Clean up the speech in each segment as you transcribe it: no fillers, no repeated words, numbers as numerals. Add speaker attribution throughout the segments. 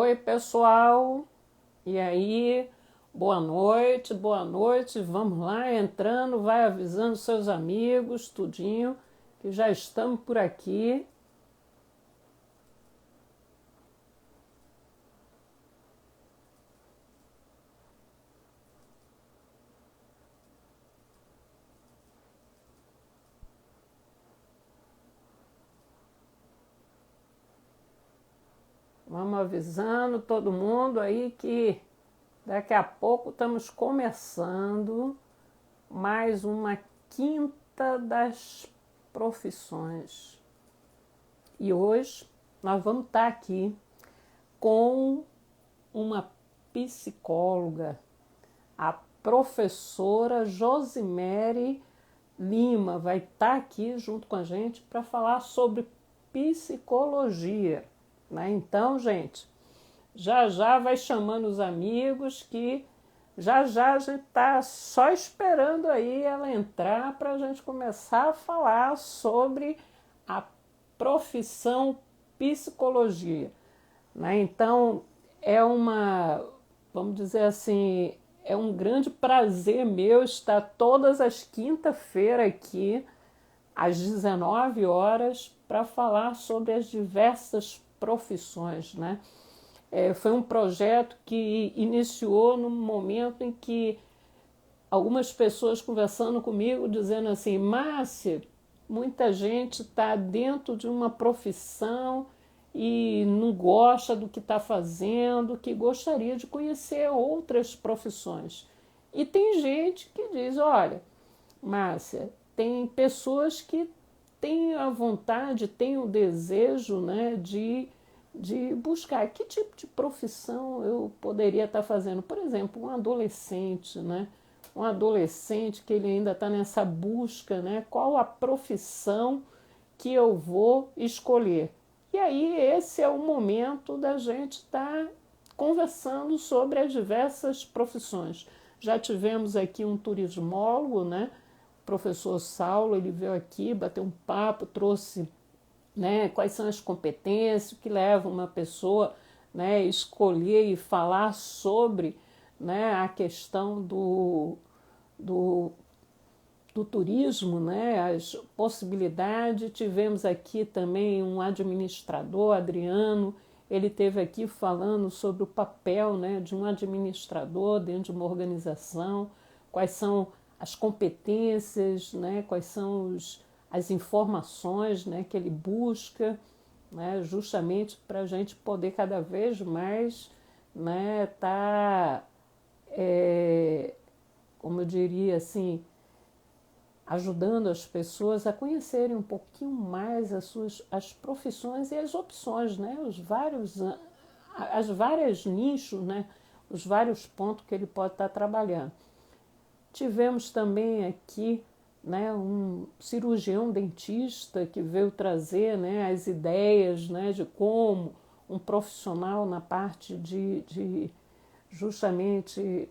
Speaker 1: Oi, pessoal. E aí? Boa noite, boa noite. Vamos lá, entrando, vai avisando seus amigos, tudinho, que já estamos por aqui. Vamos avisando todo mundo aí que daqui a pouco estamos começando mais uma quinta das profissões. E hoje nós vamos estar aqui com uma psicóloga, a professora Josimere Lima vai estar aqui junto com a gente para falar sobre psicologia, né? Então, gente, já já vai chamando os amigos que já já a gente está só esperando aí ela entrar para a gente começar a falar sobre a profissão psicologia, né? Então, vamos dizer assim, é um grande prazer meu estar todas as quinta-feiras aqui, às 19 horas, para falar sobre as diversas profissões, né? Foi um projeto que iniciou no momento em que algumas pessoas conversando comigo, dizendo assim, Márcia, muita gente está dentro de uma profissão e não gosta do que está fazendo, que gostaria de conhecer outras profissões. E tem gente que diz, olha, Márcia, tem pessoas que têm a vontade, têm o desejo, né, de buscar que tipo de profissão eu poderia estar fazendo. Por exemplo, um adolescente, né? Um adolescente que ele ainda está nessa busca, né? Qual a profissão que eu vou escolher? E aí esse é o momento da gente estar conversando sobre as diversas profissões. Já tivemos aqui um turismólogo, né? O professor Saulo, ele veio aqui, bateu um papo, trouxe, né, quais são as competências que levam uma pessoa, né, a escolher e falar sobre, né, a questão do turismo, né, as possibilidades. Tivemos aqui também um administrador, Adriano, ele esteve aqui falando sobre o papel, né, de um administrador dentro de uma organização, quais são as competências, né, quais são as informações, né, que ele busca, né, justamente para a gente poder cada vez mais, né, como eu diria assim, ajudando as pessoas a conhecerem um pouquinho mais as profissões e as opções, né, as várias nichos, né, os vários pontos que ele pode estar trabalhando. Tivemos também aqui, né, um cirurgião dentista que veio trazer, né, as ideias, né, de como um profissional na parte de justamente,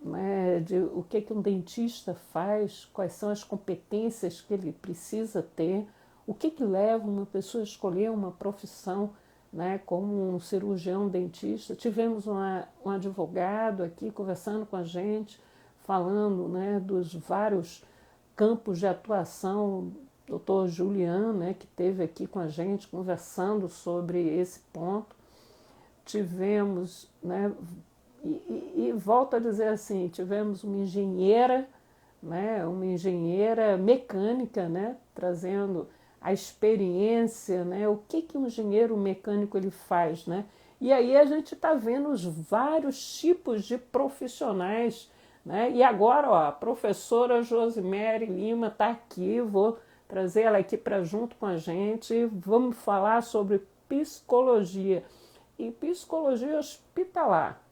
Speaker 1: né, de o que um dentista faz, quais são as competências que ele precisa ter, o que leva uma pessoa a escolher uma profissão, né, como um cirurgião dentista. Tivemos um advogado aqui conversando com a gente, falando, né, dos vários campos de atuação, doutor Julian, né, que esteve aqui com a gente conversando sobre esse ponto. Tivemos, né, e volto a dizer assim, tivemos uma engenheira, né, uma engenheira mecânica, né, trazendo a experiência, né, o que um engenheiro mecânico ele faz, né? E aí a gente está vendo os vários tipos de profissionais, né? E agora, ó, a professora Josimere Lima está aqui, vou trazer ela aqui para junto com a gente, vamos falar sobre psicologia e psicologia hospitalar.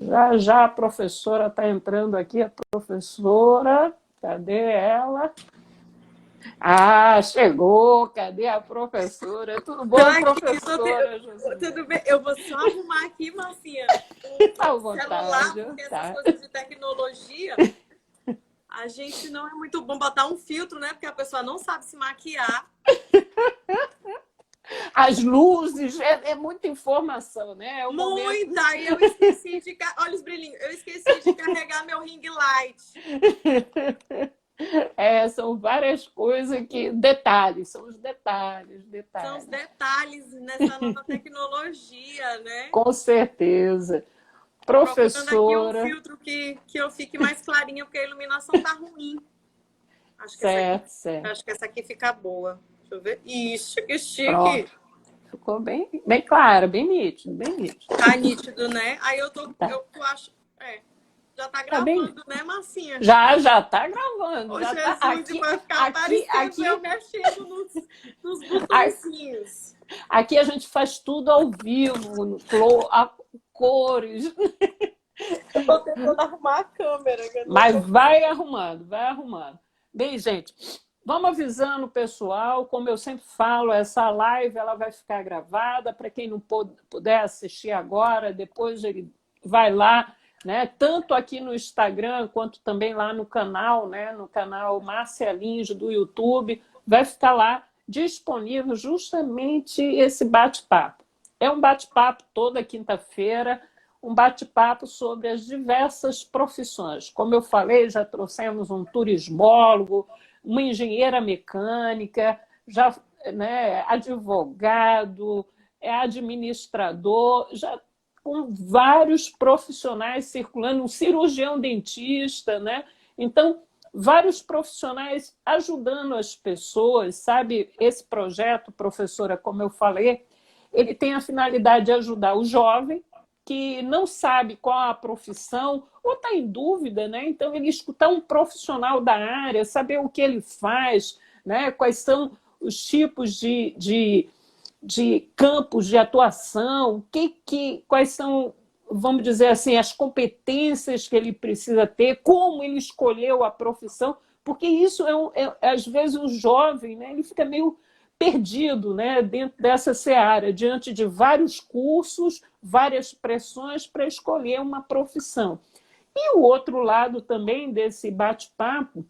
Speaker 1: Já já a professora está entrando aqui, a professora, cadê ela? Ah, chegou, cadê a professora? Tudo bom,
Speaker 2: aqui,
Speaker 1: professora?
Speaker 2: tudo bem? Eu vou só arrumar aqui, Marcinha,
Speaker 1: Tá à
Speaker 2: o celular,
Speaker 1: vontade,
Speaker 2: porque essas
Speaker 1: tá.
Speaker 2: coisas de tecnologia, a gente não é muito bom botar um filtro, né? Porque a pessoa não sabe se maquiar.
Speaker 1: As luzes, é muita informação, né? É o momento.
Speaker 2: Muita! E eu esqueci de... Olha os brilhinhos. Eu esqueci de carregar meu ring light.
Speaker 1: São várias coisas que. Detalhes, são os detalhes,
Speaker 2: São os
Speaker 1: detalhes.
Speaker 2: detalhes nessa nova tecnologia, né?
Speaker 1: Com certeza.
Speaker 2: Tô procurando aqui um
Speaker 1: Professora,
Speaker 2: filtro que eu fique mais clarinha, porque a iluminação tá ruim.
Speaker 1: certo, certo.
Speaker 2: Acho que essa aqui fica boa. Deixa eu ver. Ixi, que chique.
Speaker 1: Pronto. Ficou bem, bem claro, bem nítido, bem nítido.
Speaker 2: Tá nítido, né? Aí
Speaker 1: Tá,
Speaker 2: eu acho, já tá
Speaker 1: tá bem.
Speaker 2: gravando, né, Massinha?
Speaker 1: Já tá gravando,
Speaker 2: Ô,
Speaker 1: já tá
Speaker 2: Jesus, e vai ficar aparecendo eu
Speaker 1: aqui,
Speaker 2: mexendo nos
Speaker 1: a-
Speaker 2: botõezinhos.
Speaker 1: aqui a gente faz tudo ao vivo, cores,
Speaker 2: Eu tô tentando arrumar a câmera, que eu não
Speaker 1: mas
Speaker 2: tô...
Speaker 1: vai arrumando, vai arrumando. Bem, gente, vamos avisando o pessoal, como eu sempre falo, essa live ela vai ficar gravada, para quem não puder assistir agora, depois ele vai lá, né? Tanto aqui no Instagram quanto também lá no canal, né? No canal Márcia Lins do YouTube, vai ficar lá disponível justamente esse bate-papo. É um bate-papo toda quinta-feira, um bate-papo sobre as diversas profissões. Como eu falei, já trouxemos um turismólogo, uma engenheira mecânica, já, né, advogado, administrador, já com vários profissionais circulando, um cirurgião dentista, né? Então, vários profissionais ajudando as pessoas, sabe? Esse projeto, professora, como eu falei, ele tem a finalidade de ajudar o jovem que não sabe qual a profissão ou está em dúvida, né? Então ele escutar um profissional da área, saber o que ele faz, né? Quais são os tipos de campos de atuação, quais são, vamos dizer assim, as competências que ele precisa ter, como ele escolheu a profissão, porque isso às vezes o jovem, né, ele fica meio perdido, né, dentro dessa seara, diante de vários cursos, várias pressões para escolher uma profissão. E o outro lado também desse bate-papo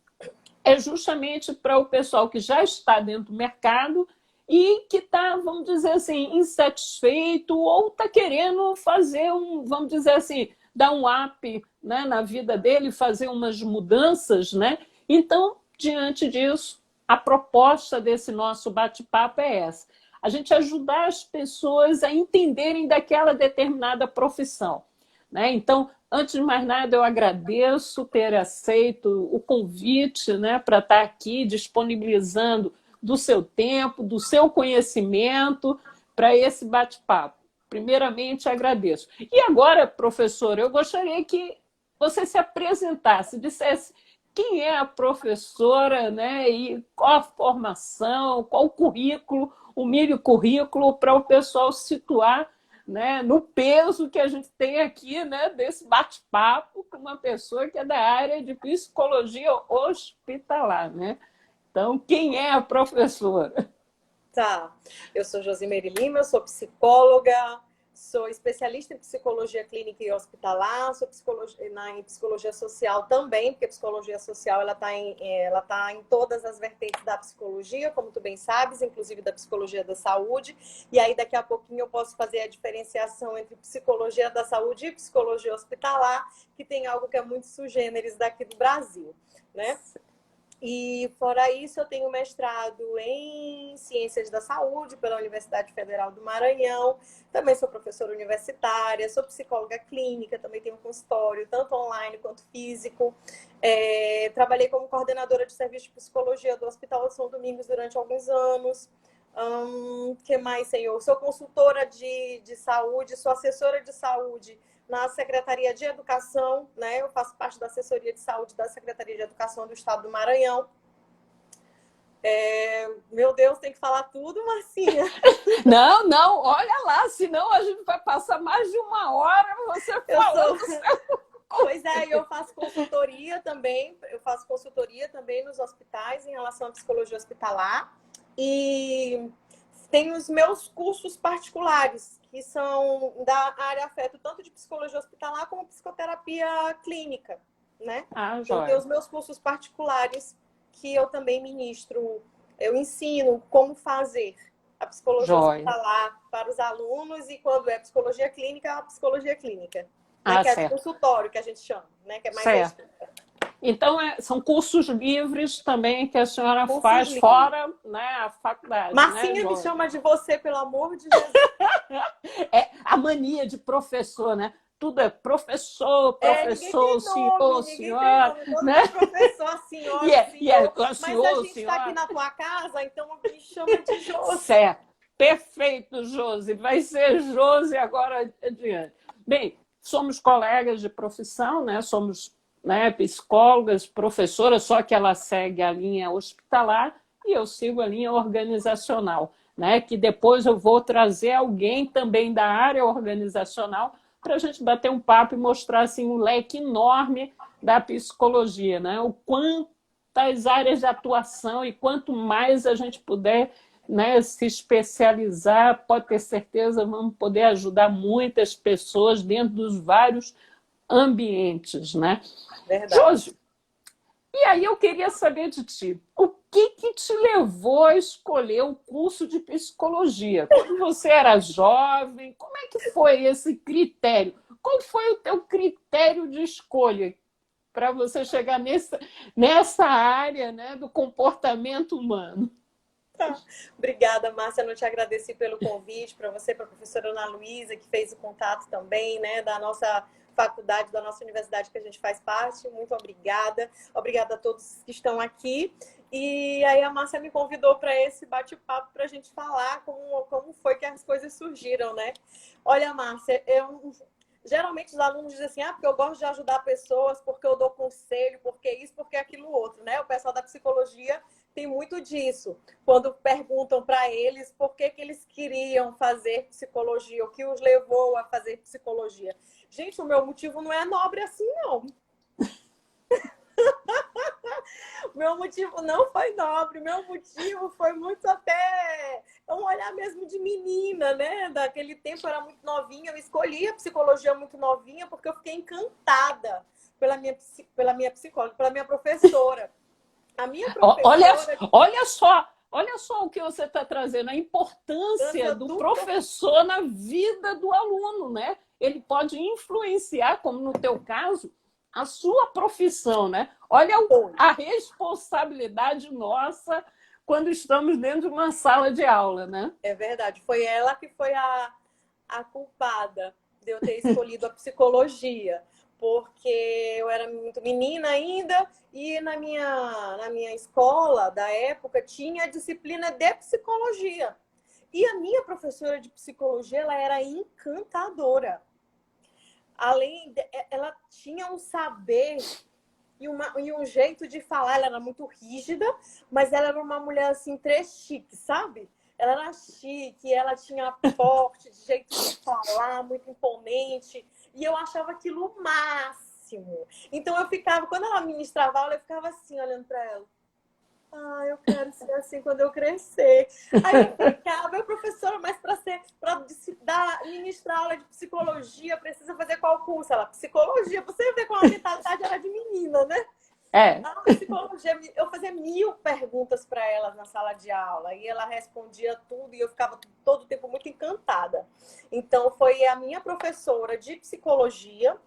Speaker 1: é justamente para o pessoal que já está dentro do mercado e que está, vamos dizer assim, insatisfeito ou está querendo fazer vamos dizer assim, dar um up, né, na vida dele, fazer umas mudanças, né? Então, diante disso, a proposta desse nosso bate-papo é essa: a gente ajudar as pessoas a entenderem daquela determinada profissão, né? Então, antes de mais nada, eu agradeço ter aceito o convite, né, para estar aqui disponibilizando do seu tempo, do seu conhecimento para esse bate-papo. Primeiramente, agradeço. E agora, professor, eu gostaria que você se apresentasse, dissesse quem é a professora, né, e qual a formação, qual o currículo, o mini currículo para o pessoal situar, né, no peso que a gente tem aqui, né, desse bate-papo com uma pessoa que é da área de psicologia hospitalar, né? Então, quem é a professora?
Speaker 2: Tá. Eu sou Josimeire Lima, eu sou psicóloga, sou especialista em psicologia clínica e hospitalar, sou em psicologia social também, porque a psicologia social ela tá em todas as vertentes da psicologia, como tu bem sabes, inclusive da psicologia da saúde. E aí daqui a pouquinho eu posso fazer a diferenciação entre psicologia da saúde e psicologia hospitalar, que tem algo que é muito sui generis daqui do Brasil, né? E fora isso, eu tenho mestrado em Ciências da Saúde pela Universidade Federal do Maranhão. Também sou professora universitária, sou psicóloga clínica, também tenho um consultório, tanto online quanto físico. Trabalhei como coordenadora de serviço de psicologia do Hospital São Domingos durante alguns anos. Que mais, senhor? Sou consultora de saúde, sou assessora de saúde na Secretaria de Educação, né? Eu faço parte da assessoria de saúde da Secretaria de Educação do Estado do Maranhão. Meu Deus, tem que falar tudo, Marcinha.
Speaker 1: Não, não, olha lá, senão a gente vai passar mais de uma hora você falando.
Speaker 2: Pois é, eu faço consultoria também. Eu faço consultoria também nos hospitais em relação à psicologia hospitalar. E tenho os meus cursos particulares, que são da área afeto, tanto de psicologia hospitalar como psicoterapia clínica, né?
Speaker 1: Ah,
Speaker 2: Então, tenho
Speaker 1: joia.
Speaker 2: os meus cursos particulares, que eu também ministro Eu ensino como fazer a psicologia
Speaker 1: Joia.
Speaker 2: hospitalar para os alunos e quando é psicologia clínica, a psicologia clínica, né?
Speaker 1: Ah,
Speaker 2: Que é de
Speaker 1: certo.
Speaker 2: consultório que a gente chama, né? Que é mais
Speaker 1: Certo. Então, são cursos livres também que a senhora
Speaker 2: cursos
Speaker 1: faz
Speaker 2: livres.
Speaker 1: fora, né, a faculdade, né,
Speaker 2: Marcinha me
Speaker 1: Joia?
Speaker 2: chama de você, pelo amor de Jesus.
Speaker 1: É a mania de professor, né? Tudo é professor,
Speaker 2: Ninguém
Speaker 1: professor,
Speaker 2: tem nome,
Speaker 1: senhor,
Speaker 2: ninguém tem
Speaker 1: senhora,
Speaker 2: nome. Todo
Speaker 1: né?
Speaker 2: mundo é professor,
Speaker 1: E
Speaker 2: senhora,
Speaker 1: é
Speaker 2: senhor. Mas a
Speaker 1: senhor,
Speaker 2: gente está aqui
Speaker 1: senhora.
Speaker 2: na tua casa, então me chama de Josi.
Speaker 1: Certo. Perfeito, Josi. Vai ser Josi agora adiante. Bem, somos colegas de profissão, né? Somos, né, psicólogas, professoras, só que ela segue a linha hospitalar e eu sigo a linha organizacional, né? Que depois eu vou trazer alguém também da área organizacional para a gente bater um papo e mostrar assim, um leque enorme da psicologia, né? O quantas áreas de atuação e quanto mais a gente puder, né, se especializar, pode ter certeza, vamos poder ajudar muitas pessoas dentro dos vários ambientes, né?
Speaker 2: Verdade.
Speaker 1: Josi, e aí eu queria saber de ti, o que te levou a escolher o curso de psicologia? Quando você era jovem, como é que foi esse critério? Qual foi o teu critério de escolha para você chegar nessa área, né, do comportamento humano?
Speaker 2: Tá. Obrigada, Márcia. Eu não te agradeci pelo convite, para você, para a professora Ana Luísa, que fez o contato também, né, da nossa faculdade, da nossa universidade que a gente faz parte. Muito obrigada. Obrigada a todos que estão aqui. E aí a Márcia me convidou para esse bate-papo para a gente falar como foi que as coisas surgiram, né? Olha, Márcia, geralmente os alunos dizem assim, porque eu gosto de ajudar pessoas, porque eu dou conselho, porque isso, porque aquilo outro, né? O pessoal da psicologia tem muito disso. Quando perguntam para eles por que eles queriam fazer psicologia, o que os levou a fazer psicologia. Gente, o meu motivo não é nobre assim, não. Meu motivo não foi nobre, meu motivo foi muito até um olhar mesmo de menina, né? Daquele tempo eu era muito novinha, eu escolhi a psicologia muito novinha porque eu fiquei encantada pela minha psicóloga, pela minha professora. A minha
Speaker 1: Olha,
Speaker 2: professora
Speaker 1: olha só o que você está trazendo, a importância do
Speaker 2: do
Speaker 1: professor na vida do aluno, né? Ele pode influenciar, como no teu caso, a sua profissão, né? Olha a responsabilidade nossa quando estamos dentro de uma sala de aula, né?
Speaker 2: É verdade, foi ela que foi a culpada de eu ter escolhido a psicologia, porque eu era muito menina ainda e na minha escola da época tinha a disciplina de psicologia. E a minha professora de psicologia, ela era encantadora. Ela tinha um saber e um jeito de falar, ela era muito rígida, mas ela era uma mulher assim, chique, sabe? Ela era chique, ela tinha porte, de jeito de falar, muito imponente, e eu achava aquilo o máximo. Então eu ficava, quando ela ministrava aula, eu ficava assim, olhando para ela. Eu quero ser assim quando eu crescer. Aí eu ficava, professora, mas para ministrar aula de psicologia, precisa fazer qual curso? Ela, psicologia. Você vê como a mentalidade era de menina, né?
Speaker 1: É.
Speaker 2: Psicologia, eu fazia 1000 perguntas para ela na sala de aula e ela respondia tudo e eu ficava todo o tempo muito encantada. Então, foi a minha professora de psicologia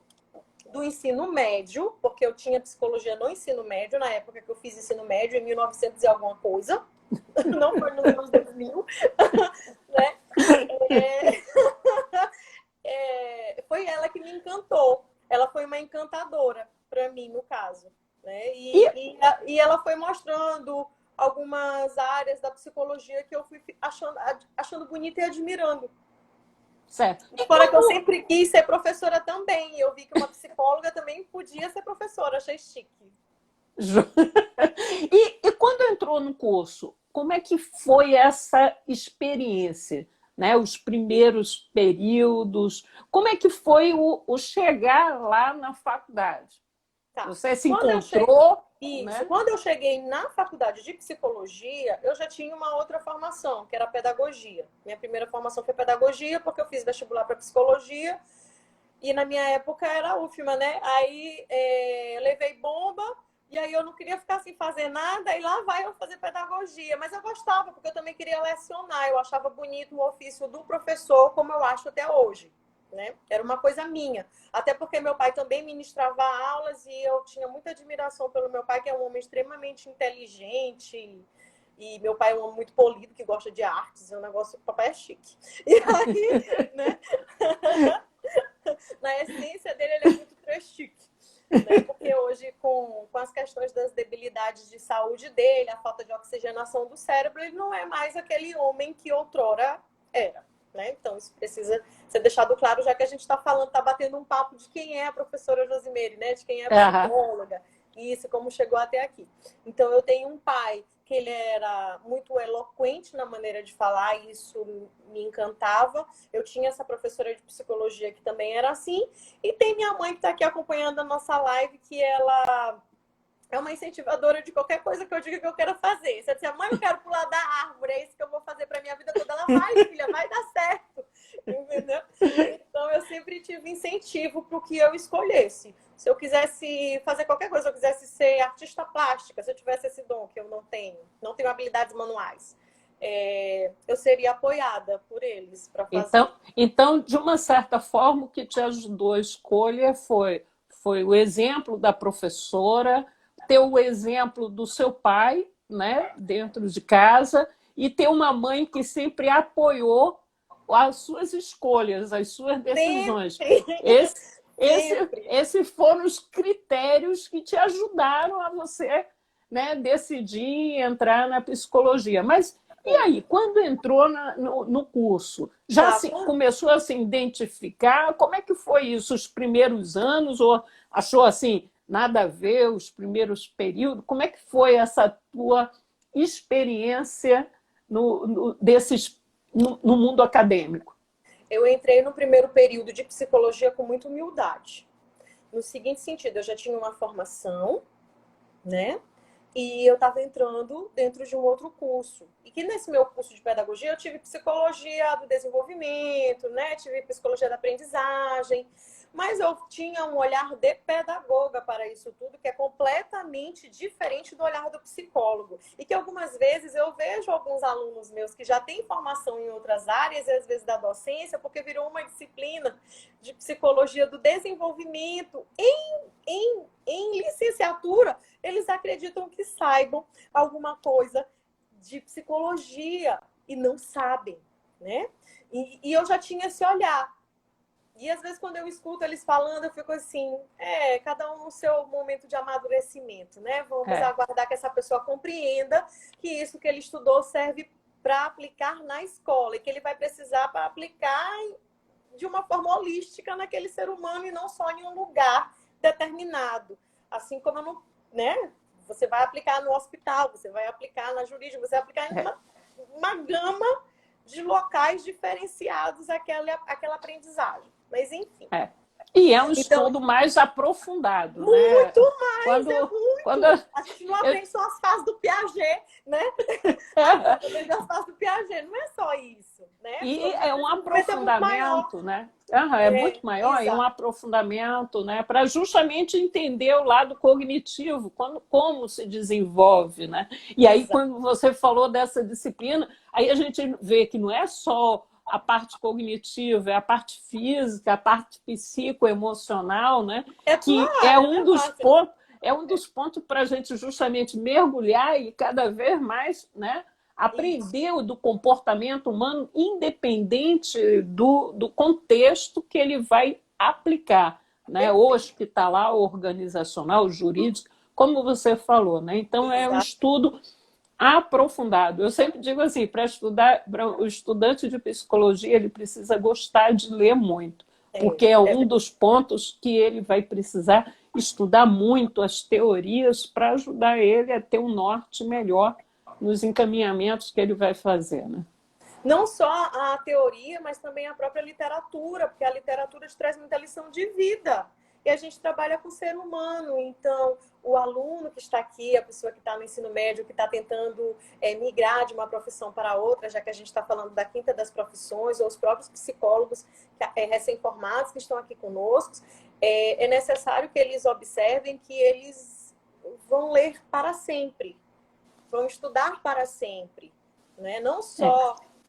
Speaker 2: do ensino médio, porque eu tinha psicologia no ensino médio, na época que eu fiz ensino médio, em 1900 e alguma coisa, não foi nos anos 2000, né? Foi ela que me encantou, ela foi uma encantadora para mim, no caso, né? E ela foi mostrando algumas áreas da psicologia que eu fui achando bonita e admirando.
Speaker 1: Certo. E
Speaker 2: fora que eu sempre quis ser professora também. Eu vi que uma psicóloga também podia ser professora. Achei chique.
Speaker 1: E quando entrou no curso, como é que foi essa experiência? Né? Os primeiros períodos, como é que foi o chegar lá na faculdade?
Speaker 2: Tá.
Speaker 1: Você se encontrou?
Speaker 2: Isso.
Speaker 1: Né?
Speaker 2: Quando eu cheguei na faculdade de psicologia, eu já tinha uma outra formação, que era pedagogia. Minha primeira formação foi pedagogia, porque eu fiz vestibular para psicologia. E na minha época era a UFMA, né? Aí eu levei bomba E aí eu não queria ficar sem fazer nada, e lá vai eu fazer pedagogia. Mas eu gostava, porque eu também queria lecionar. Eu achava bonito o ofício do professor, como eu acho até hoje. Né? Era uma coisa minha. Até porque meu pai também ministrava aulas e eu tinha muita admiração pelo meu pai, que é um homem extremamente inteligente. E meu pai é um homem muito polido, que gosta de artes. É um negócio... O papai é chique. E aí, né? Na essência dele, ele é muito chique. Né? Porque hoje, com as questões das debilidades de saúde dele, a falta de oxigenação do cérebro, ele não é mais aquele homem que outrora era. Né? Então, isso precisa ser deixado claro, já que a gente está falando, está batendo um papo de quem é a professora Josimeire, né? De quem é a psicóloga, isso, como chegou até aqui. Então, eu tenho um pai que ele era muito eloquente na maneira de falar, e isso me encantava. Eu tinha essa professora de psicologia que também era assim, e tem minha mãe que está aqui acompanhando a nossa live, que ela é uma incentivadora de qualquer coisa que eu diga que eu quero fazer. Se eu disser, mãe, eu quero pular da árvore, é isso que eu vou fazer para minha vida toda, ela vai, filha, vai dar certo. Entendeu? Então, eu sempre tive incentivo para o que eu escolhesse. Se eu quisesse fazer qualquer coisa, se eu quisesse ser artista plástica, se eu tivesse esse dom que eu não tenho habilidades manuais, eu seria apoiada por eles para fazer.
Speaker 1: Então, de uma certa forma, o que te ajudou a escolha foi o exemplo da professora, ter o exemplo do seu pai, né, dentro de casa, e ter uma mãe que sempre apoiou as suas escolhas, as suas decisões. Esses foram os critérios que te ajudaram a você, né, decidir entrar na psicologia. Mas e aí, quando entrou no curso, já começou a se identificar? Como é que foi isso, os primeiros anos? Ou achou assim, nada a ver, os primeiros períodos? Como é que foi essa tua experiência no mundo acadêmico?
Speaker 2: Eu entrei no primeiro período de psicologia com muita humildade. No seguinte sentido, eu já tinha uma formação, né? E eu estava entrando dentro de um outro curso. E que nesse meu curso de pedagogia eu tive psicologia do desenvolvimento, né? Tive psicologia da aprendizagem. Mas eu tinha um olhar de pedagoga para isso tudo, que é completamente diferente do olhar do psicólogo. E que algumas vezes eu vejo alguns alunos meus que já têm formação em outras áreas, e às vezes da docência, porque virou uma disciplina de psicologia do desenvolvimento em licenciatura, eles acreditam que saibam alguma coisa de psicologia e não sabem, né? E eu já tinha esse olhar. E às vezes quando eu escuto eles falando, eu fico assim, cada um no seu momento de amadurecimento, né? Vamos aguardar que essa pessoa compreenda que isso que ele estudou serve para aplicar na escola e que ele vai precisar para aplicar de uma forma holística naquele ser humano e não só em um lugar determinado. Assim como eu não, né? Você vai aplicar no hospital, você vai aplicar na jurídica, você vai aplicar em uma gama de locais diferenciados aquela aprendizagem. Mas, enfim.
Speaker 1: E é um estudo mais aprofundado.
Speaker 2: Muito
Speaker 1: né?
Speaker 2: mais, muito. A gente não aprende só as fases do Piaget, né? Aprende as fases do Piaget, não é só isso. Né?
Speaker 1: E é um aprofundamento, né? É muito maior, exato. E um aprofundamento, né? Para justamente entender o lado cognitivo, como se desenvolve, né? E aí, exato. Quando você falou dessa disciplina, aí a gente vê que não é só a parte cognitiva, é a parte física, a parte psicoemocional, né? Que é um dos pontos, para a gente justamente mergulhar e cada vez mais, né? Aprender do comportamento humano independente do contexto que ele vai aplicar, né? O hospitalar, o organizacional, o jurídico, como você falou, né? Então é um estudo aprofundado. Eu sempre digo assim, para o estudante de psicologia, ele precisa gostar de ler muito, porque é um dos pontos que ele vai precisar estudar muito as teorias para ajudar ele a ter um norte melhor nos encaminhamentos que ele vai fazer, né?
Speaker 2: Não só a teoria, mas também a própria literatura, porque a literatura te traz muita lição de vida. E a gente trabalha com o ser humano, então o aluno que está aqui, a pessoa que está no ensino médio, que está tentando migrar de uma profissão para outra, já que a gente está falando da quinta das profissões, ou os próprios psicólogos recém-formados que estão aqui conosco, é necessário que eles observem que eles vão ler para sempre, vão estudar para sempre, né?
Speaker 1: É,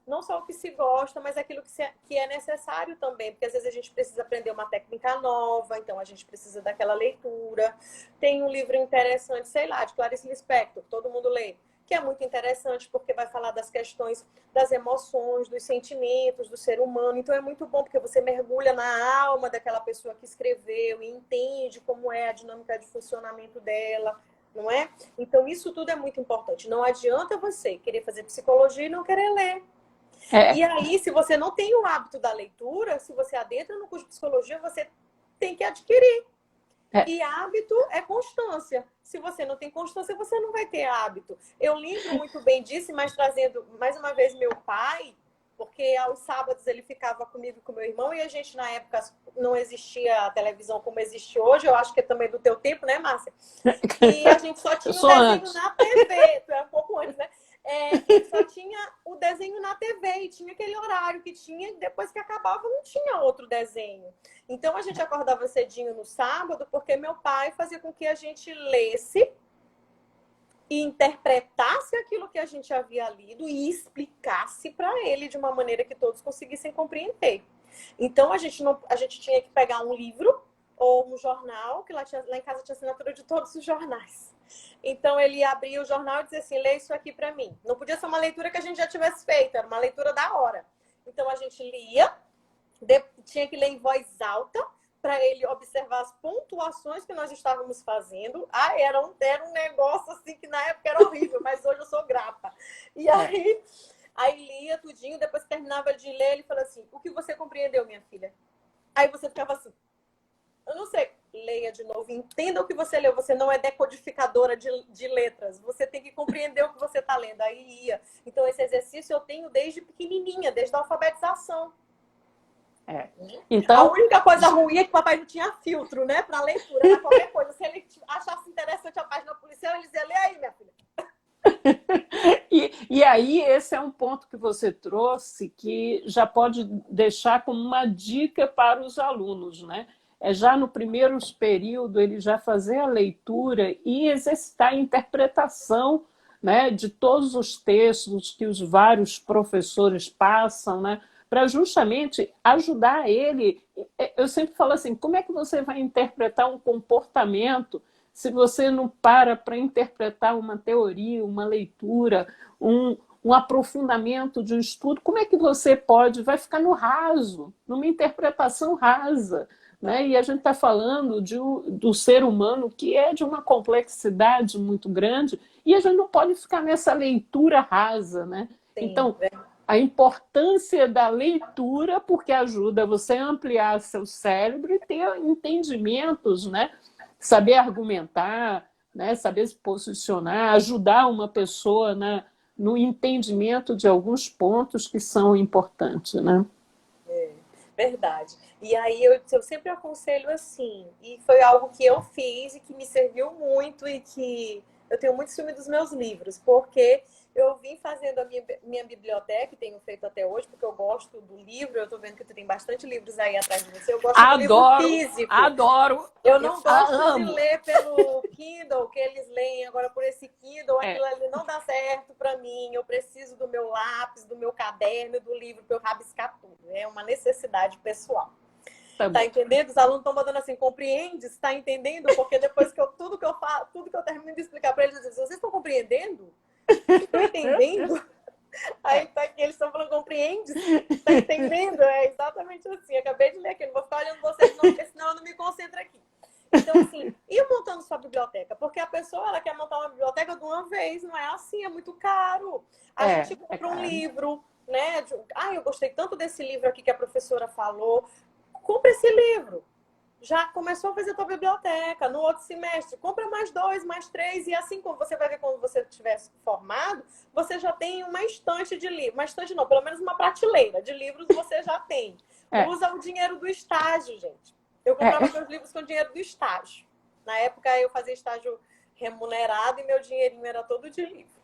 Speaker 2: Não só o que se gosta, mas aquilo que é necessário também, porque às vezes a gente precisa aprender uma técnica nova, então a gente precisa daquela leitura. Tem um livro interessante, sei lá, de Clarice Lispector, todo mundo lê, que é muito interessante porque vai falar das questões das emoções, dos sentimentos do ser humano. Então é muito bom porque você mergulha na alma daquela pessoa que escreveu e entende como é a dinâmica de funcionamento dela, não é? Então isso tudo é muito importante. Não adianta você querer fazer psicologia e não querer ler. E
Speaker 1: é,
Speaker 2: aí, se você não tem o hábito da leitura, se você adentra no curso de psicologia, você tem que adquirir.
Speaker 1: é.
Speaker 2: E hábito é constância. Se você não tem constância, você não vai ter hábito. Eu lembro muito bem disso, mas trazendo mais uma vez meu pai, porque aos sábados ele ficava comigo e com meu irmão, e a gente, na época, não existia a televisão como existe hoje, eu acho que é também do teu tempo, né, Márcia? E a gente só
Speaker 1: Eu
Speaker 2: tinha o
Speaker 1: sou
Speaker 2: desenho
Speaker 1: antes.
Speaker 2: na TV, tu é um pouco antes, né? E só tinha o desenho na TV e tinha aquele horário que tinha, e depois que acabava não tinha outro desenho. Então a gente acordava cedinho no sábado porque meu pai fazia com que a gente lesse e interpretasse aquilo que a gente havia lido e explicasse para ele de uma maneira que todos conseguissem compreender. Então a gente tinha que pegar um livro ou um jornal, que lá em casa tinha assinatura de todos os jornais. Então ele abria o jornal e dizia assim: lê isso aqui para mim. Não podia ser uma leitura que a gente já tivesse feito, era uma leitura da hora. Então a gente lia, tinha que ler em voz alta para ele observar as pontuações que nós estávamos fazendo. Ah, era um negócio assim que na época era horrível, mas hoje eu sou grata. E
Speaker 1: É.
Speaker 2: aí lia tudinho, depois que terminava de ler, ele falou assim: o que você compreendeu, minha filha? Aí você ficava assim: eu não sei. Leia de novo, entenda o que você leu. Você não é decodificadora de letras. Você tem que compreender o que você está lendo. Aí ia. Então, esse exercício eu tenho desde pequenininha, desde a alfabetização.
Speaker 1: É.
Speaker 2: A
Speaker 1: Então,
Speaker 2: única coisa ruim é que o papai não tinha filtro, né? Para leitura, para qualquer coisa. Se ele achasse interessante a página policial, ele dizia: lê aí, minha filha.
Speaker 1: e aí, esse é um ponto que você trouxe que já pode deixar como uma dica para os alunos, né? É já no primeiro período ele já fazer a leitura e exercitar a interpretação, né, de todos os textos que os vários professores passam, né, para justamente ajudar ele. Eu sempre falo assim, como é que você vai interpretar um comportamento se você não para interpretar uma teoria, uma leitura, um aprofundamento de um estudo, como é que você pode? Vai ficar no raso, numa interpretação rasa. Né? E a gente está falando do ser humano que é de uma complexidade muito grande e a gente não pode ficar nessa leitura rasa. Né?
Speaker 2: Sim,
Speaker 1: Então, a importância da leitura, porque ajuda você a ampliar seu cérebro e ter entendimentos, né? Saber argumentar, né? Saber se posicionar, ajudar uma pessoa no entendimento de alguns pontos que são importantes. Né?
Speaker 2: verdade. E aí eu sempre aconselho assim, e foi algo que eu fiz e que me serviu muito e que eu tenho muito ciúme dos meus livros, porque eu vim fazendo a minha biblioteca, e tenho feito até hoje, porque eu gosto do livro, eu tô vendo que tu tem bastante livros aí atrás de você, eu gosto do livro
Speaker 1: Adoro,
Speaker 2: físico.
Speaker 1: adoro,
Speaker 2: Eu não gosto de
Speaker 1: amo.
Speaker 2: ler pelo Kindle, que eles leem agora por esse Kindle, aquilo
Speaker 1: É,
Speaker 2: ali não dá certo para mim. Eu preciso do meu lápis, do meu caderno, do livro para eu rabiscar tudo. É uma necessidade pessoal.
Speaker 1: tá
Speaker 2: Tá
Speaker 1: bom.
Speaker 2: entendendo? Os alunos estão mandando assim, compreende? Está entendendo? Porque depois que tudo que eu falo, tudo que eu termino de explicar para eles, eu digo, vocês estão compreendendo? Vocês estão entendendo? Aí
Speaker 1: É,
Speaker 2: tá aqui, eles estão falando, compreende? Tá entendendo? É exatamente assim. Acabei de ler aqui, não vou ficar olhando vocês, não, porque senão eu não me concentro aqui. Então, assim, ir montando sua biblioteca, porque a pessoa ela quer montar uma biblioteca de uma vez, não é assim, é muito caro. A gente
Speaker 1: é
Speaker 2: compra um
Speaker 1: caro.
Speaker 2: livro, né? Eu gostei tanto desse livro aqui que a professora falou. Compra esse livro. Já começou a fazer a tua biblioteca. No outro semestre, compra mais dois, mais três, e assim como você vai ver quando você estiver formado, você já tem uma estante de livros. Uma estante não, pelo menos uma prateleira de livros você já tem.
Speaker 1: É,
Speaker 2: Usa o dinheiro do estágio, gente. Eu comprava
Speaker 1: é.
Speaker 2: meus livros com dinheiro do estágio. Na época eu fazia estágio remunerado e meu dinheirinho era todo de livro.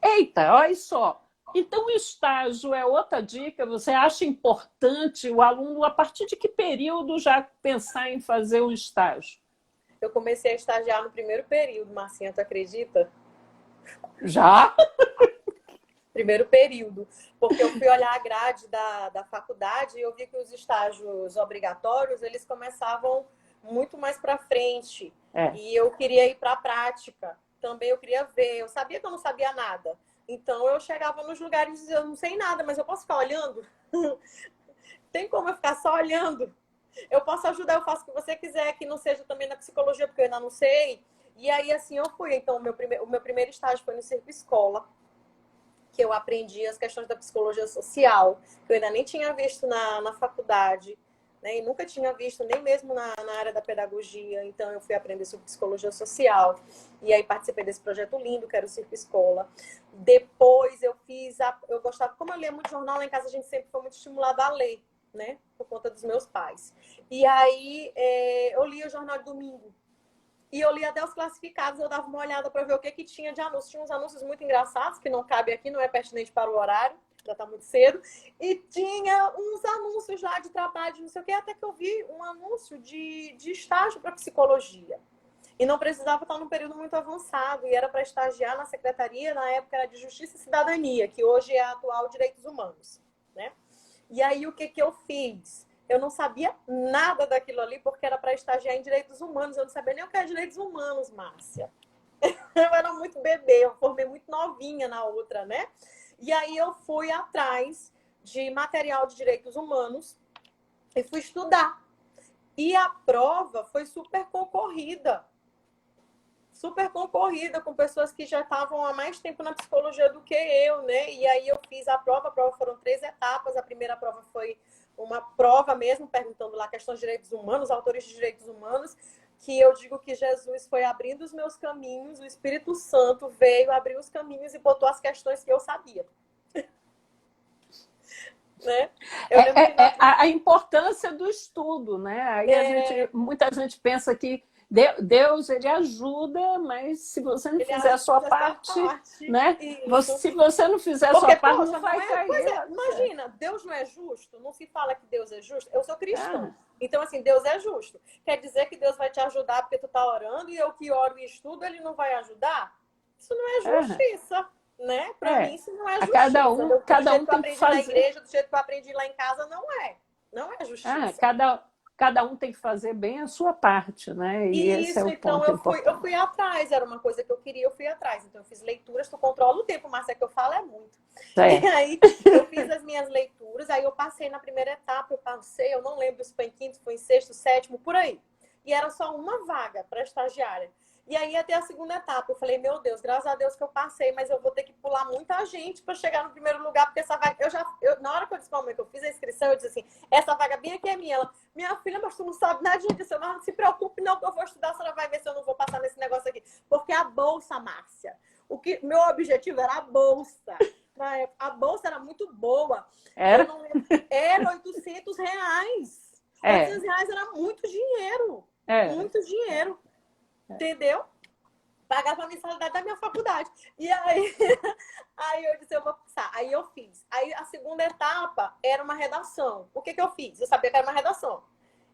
Speaker 1: Eita, olha só. Então, o estágio é outra dica. Você acha importante o aluno, a partir de que período, já pensar em fazer um estágio?
Speaker 2: Eu comecei a estagiar no primeiro período, Marcinha, tu acredita?
Speaker 1: Já?
Speaker 2: Primeiro período, porque eu fui olhar a grade da faculdade e eu vi que os estágios obrigatórios, eles começavam muito mais para frente.
Speaker 1: É.
Speaker 2: E eu queria ir para a prática. Também eu queria ver. Eu sabia que eu não sabia nada. Então eu chegava nos lugares e dizia, eu não sei nada, mas eu posso ficar olhando? Tem como eu ficar só olhando? Eu posso ajudar, eu faço o que você quiser, que não seja também na psicologia, porque eu ainda não sei. E aí, assim, eu fui. Então, o meu primeiro estágio foi no Circo Escola, que eu aprendi as questões da psicologia social, que eu ainda nem tinha visto na faculdade, né? E nunca tinha visto, nem mesmo na área da pedagogia. Então, eu fui aprender sobre psicologia social. E aí, participei desse projeto lindo, que era o Circo Escola. Depois, eu gostava, como eu lia muito jornal, lá em casa a gente sempre foi muito estimulado a ler, né? Por conta dos meus pais. E aí, eu lia o jornal de domingo. E eu li até os classificados, eu dava uma olhada para ver o que tinha de anúncios. Tinha uns anúncios muito engraçados, que não cabe aqui, não é pertinente para o horário, já está muito cedo. E tinha uns anúncios lá de trabalho, de não sei o que, até que eu vi um anúncio de estágio para psicologia. E não precisava estar num período muito avançado, e era para estagiar na secretaria, na época era de Justiça e Cidadania, que hoje é a atual Direitos Humanos, né? E aí, o que eu fiz? Eu não sabia nada daquilo ali, porque era para estagiar em direitos humanos. Eu não sabia nem o que é direitos humanos, Márcia. Eu era muito bebê, eu formei muito novinha na outra, né? E aí eu fui atrás de material de direitos humanos e fui estudar. E a prova foi super concorrida, com pessoas que já estavam há mais tempo na psicologia do que eu, né? E aí eu fiz a prova foram 3 etapas. A primeira prova foi uma prova mesmo, perguntando lá questões de direitos humanos, autores de direitos humanos, que eu digo que Jesus foi abrindo os meus caminhos, o Espírito Santo veio abrir os caminhos e botou as questões que eu sabia. Né? Eu lembro que
Speaker 1: A importância do estudo, né? Aí muita gente pensa que Deus ele ajuda, mas se você não
Speaker 2: ele
Speaker 1: fizer a sua
Speaker 2: ajuda essa
Speaker 1: parte,
Speaker 2: parte.
Speaker 1: né?
Speaker 2: Isso.
Speaker 1: Se você não fizer a sua
Speaker 2: Porque,
Speaker 1: parte,
Speaker 2: poxa,
Speaker 1: não vai
Speaker 2: não é. Pois
Speaker 1: cair.
Speaker 2: é, imagina, Deus não é justo? Não se fala que Deus é justo? Eu sou cristã.
Speaker 1: Ah,
Speaker 2: Então, assim, Deus é justo. Quer dizer que Deus vai te ajudar porque tu tá orando e eu que oro e estudo, ele não vai ajudar? Isso não é justiça, né? Pra mim, isso não é justiça. Do
Speaker 1: cada
Speaker 2: jeito
Speaker 1: um
Speaker 2: que eu
Speaker 1: tem que
Speaker 2: aprendi na
Speaker 1: fazer.
Speaker 2: igreja, do jeito que eu aprendi lá em casa, não é. Não é justiça.
Speaker 1: Cada um tem que fazer bem a sua parte, né? E esse é
Speaker 2: Isso,
Speaker 1: o
Speaker 2: então
Speaker 1: ponto
Speaker 2: eu
Speaker 1: importante.
Speaker 2: fui atrás, era uma coisa que eu queria, eu fui atrás. Então eu fiz leituras, tu controla o tempo, mas é que eu falo é muito. E
Speaker 1: É.
Speaker 2: aí eu fiz as minhas leituras, aí eu passei na primeira etapa, eu não lembro se foi em quinto, se foi em sexto, sétimo, por aí. E era só uma vaga para estagiária. E aí até a segunda etapa, eu falei, meu Deus, graças a Deus que eu passei, mas eu vou ter que pular muita gente para chegar no primeiro lugar, porque essa vaga, na hora que eu disse pra mãe que eu fiz a inscrição, eu disse assim, essa vaga bem aqui é minha. Ela, minha filha, mas tu não sabe nada disso, mas não se preocupe não, que eu vou estudar, a senhora vai ver se eu não vou passar nesse negócio aqui. Porque a bolsa, Márcia, meu objetivo era a bolsa. Na época, a bolsa era muito boa. Eu
Speaker 1: Era?
Speaker 2: não lembro, era R$ 800. R$ 800 era muito dinheiro. Muito dinheiro. Entendeu? Pagava a mensalidade da minha faculdade. E aí, aí eu disse, eu vou passar. Aí eu fiz. Aí a segunda etapa era uma redação. O que eu fiz? Eu sabia que era uma redação.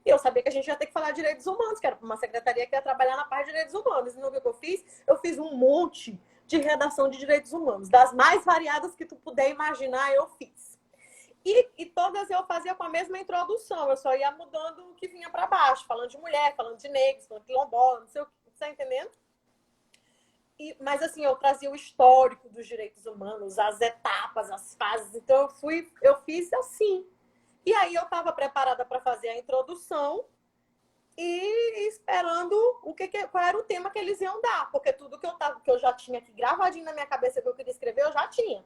Speaker 2: E eu sabia que a gente ia ter que falar de direitos humanos, que era uma secretaria que ia trabalhar na parte de direitos humanos. E no que eu fiz? Eu fiz um monte de redação de direitos humanos. Das mais variadas que tu puder imaginar, eu fiz. E todas eu fazia com a mesma introdução. Eu só ia mudando o que vinha para baixo. Falando de mulher, falando de negros, falando de quilombola, não sei o que. Você tá entendendo? Mas assim, eu trazia o histórico dos direitos humanos, as etapas, as fases. Então eu fiz assim. E aí eu estava preparada para fazer a introdução e esperando qual era o tema que eles iam dar, porque tudo que eu já tinha aqui gravadinho na minha cabeça que eu queria escrever, eu já tinha.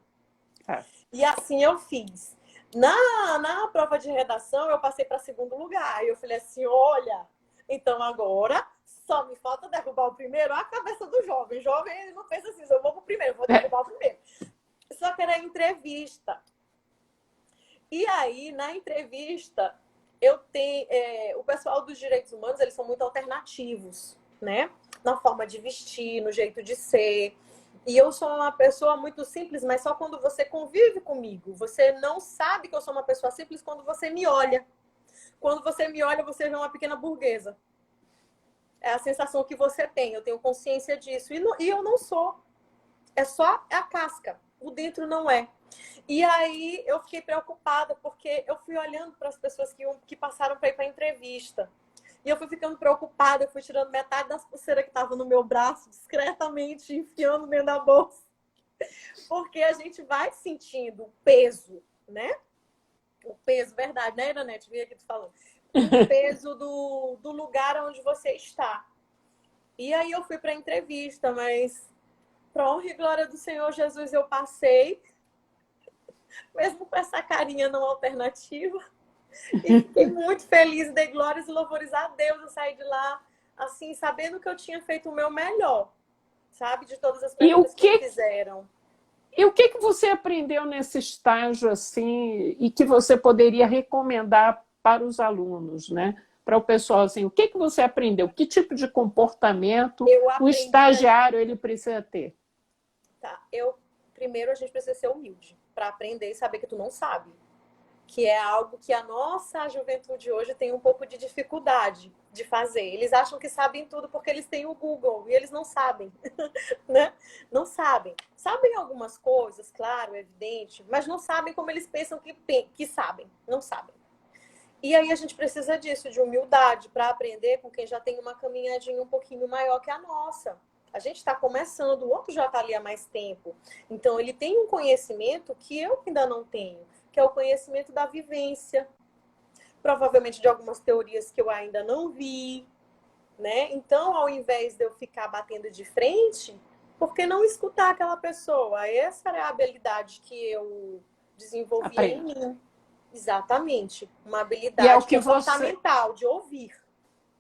Speaker 2: E assim eu fiz. Na prova de redação, eu passei para segundo lugar. E eu falei assim, olha, então agora só me falta derrubar o primeiro, a cabeça do jovem. Jovem, ele não pensa assim, eu vou pro primeiro, eu vou derrubar o primeiro. Só que era entrevista. E aí, na entrevista, o pessoal dos direitos humanos, eles são muito alternativos, né? Na forma de vestir, no jeito de ser. E eu sou uma pessoa muito simples, mas só quando você convive comigo. Você não sabe que eu sou uma pessoa simples quando você me olha. Quando você me olha, você vê uma pequena burguesa. É a sensação que você tem, eu tenho consciência disso. E eu não sou. É só a casca, o dentro não é. E aí eu fiquei preocupada, porque eu fui olhando para as pessoas que passaram para ir para a entrevista. E eu fui ficando preocupada, eu fui tirando metade das pulseiras que estavam no meu braço, discretamente, enfiando dentro da bolsa. Porque a gente vai sentindo o peso, né? O peso, verdade, né, Iranete? Vi aqui tu falando. O peso do lugar onde você está. E aí eu fui para a entrevista, mas para honra e glória do Senhor Jesus eu passei, mesmo com essa carinha não alternativa. E fiquei muito feliz, dei glórias e louvores a Deus. Eu saí de lá, assim, sabendo que eu tinha feito o meu melhor, sabe? De todas as perguntas que me fizeram.
Speaker 1: E o que você aprendeu nesse estágio, assim, e que você poderia recomendar para os alunos, né? Para o pessoal, assim, o que você aprendeu? Que tipo de comportamento o estagiário ele precisa ter?
Speaker 2: Tá, primeiro a gente precisa ser humilde para aprender e saber que tu não sabe. Que é algo que a nossa juventude hoje tem um pouco de dificuldade de fazer. Eles acham que sabem tudo porque eles têm o Google e eles não sabem, né? Não sabem. Sabem algumas coisas, claro, é evidente, mas não sabem como eles pensam que sabem. Não sabem. E aí a gente precisa disso, de humildade, para aprender com quem já tem uma caminhadinha um pouquinho maior que a nossa. A gente está começando, o outro já está ali há mais tempo. Então, ele tem um conhecimento que eu ainda não tenho, que é o conhecimento da vivência. Provavelmente de algumas teorias que eu ainda não vi, né? Então, ao invés de eu ficar batendo de frente, por que não escutar aquela pessoa? Essa é a habilidade que eu desenvolvi em mim. Exatamente. Uma habilidade comportamental, de ouvir.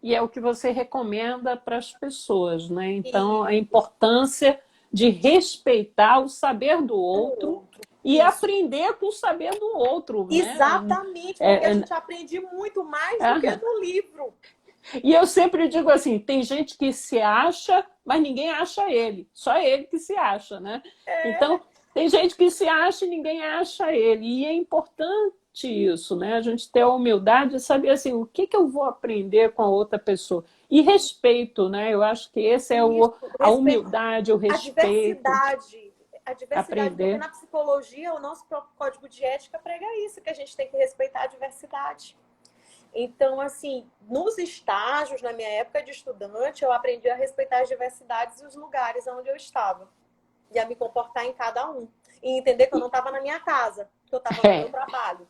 Speaker 1: E é o que você recomenda para as pessoas, né? Então, a importância de respeitar o saber do outro e aprender com o saber do outro.
Speaker 2: Exatamente, né? Porque a gente aprende muito mais do que no livro.
Speaker 1: E eu sempre digo assim, tem gente que se acha, mas ninguém acha ele. Só ele que se acha, né? Então, tem gente que se acha e ninguém acha ele. E é importante isso, né? A gente ter a humildade de saber assim, o que eu vou aprender com a outra pessoa. E respeito, né? Eu acho que esse é a humildade, o respeito.
Speaker 2: A diversidade, porque na psicologia o nosso próprio código de ética prega isso, que a gente tem que respeitar a diversidade. Então, assim, nos estágios, na minha época de estudante, eu aprendi a respeitar as diversidades e os lugares onde eu estava. E a me comportar em cada um. E entender que eu não estava na minha casa, que eu estava no meu trabalho.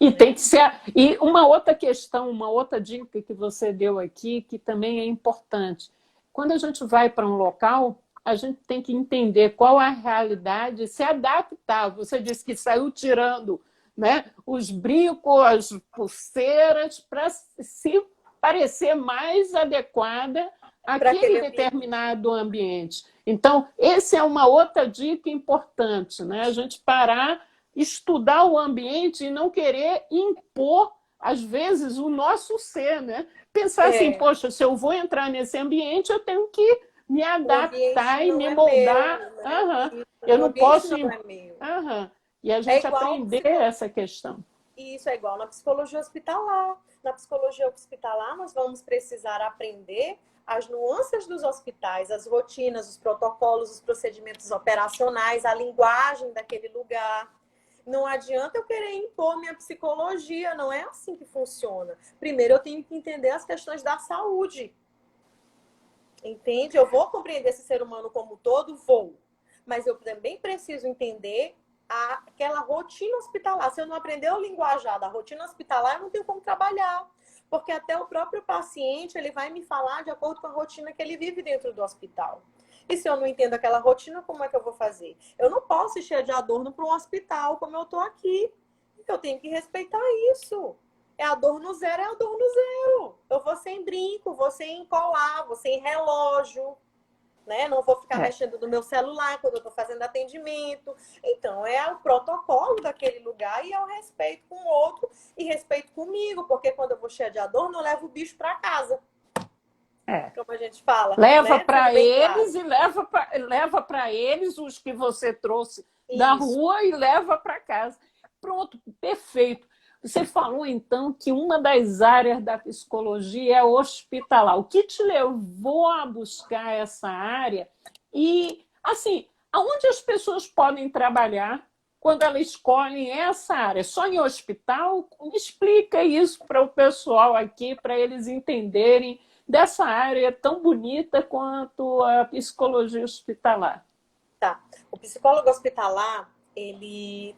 Speaker 1: E tem que ser. E uma outra questão, uma outra dica que você deu aqui, que também é importante. Quando a gente vai para um local, a gente tem que entender qual é a realidade, se adaptar. Você disse que saiu tirando, né, os brincos, as pulseiras, para se parecer mais adequada àquele determinado ambiente. Então, essa é uma outra dica importante, né? A gente parar, estudar o ambiente e não querer impor, às vezes, o nosso ser, né? Pensar assim, poxa, se eu vou entrar nesse ambiente, eu tenho que me adaptar e me moldar.
Speaker 2: Meu, né?
Speaker 1: Eu não posso.
Speaker 2: Não é meu.
Speaker 1: E a gente aprender essa questão.
Speaker 2: Isso é igual na psicologia hospitalar. Na psicologia hospitalar, nós vamos precisar aprender as nuances dos hospitais, as rotinas, os protocolos, os procedimentos operacionais, a linguagem daquele lugar. Não adianta eu querer impor minha psicologia, não é assim que funciona. Primeiro eu tenho que entender as questões da saúde. Entende? Eu vou compreender esse ser humano como um todo? Vou. Mas eu também preciso entender aquela rotina hospitalar. Se eu não aprender o linguajar da rotina hospitalar, eu não tenho como trabalhar. Porque até o próprio paciente, ele vai me falar de acordo com a rotina que ele vive dentro do hospital. E se eu não entendo aquela rotina, como é que eu vou fazer? Eu não posso ir cheia de adorno para um hospital como eu estou aqui. Eu tenho que respeitar isso. É adorno zero, é adorno zero. Eu vou sem brinco, vou sem colar, vou sem relógio. Né? Não vou ficar mexendo no meu celular quando eu estou fazendo atendimento. Então, é o protocolo daquele lugar e é o respeito com o outro e respeito comigo, porque quando eu vou cheia de adorno, eu levo o bicho para casa. Como a gente fala.
Speaker 1: Leva, né? Para eles, claro. E leva para eles os que você trouxe da rua e leva para casa. Pronto, perfeito. Você falou, então, que uma das áreas da psicologia é hospitalar. O que te levou a buscar essa área? E, assim, aonde as pessoas podem trabalhar quando elas escolhem essa área? Só em hospital? Me explica isso para o pessoal aqui, para eles entenderem dessa área tão bonita quanto a psicologia hospitalar.
Speaker 2: Tá. O psicólogo hospitalar, ele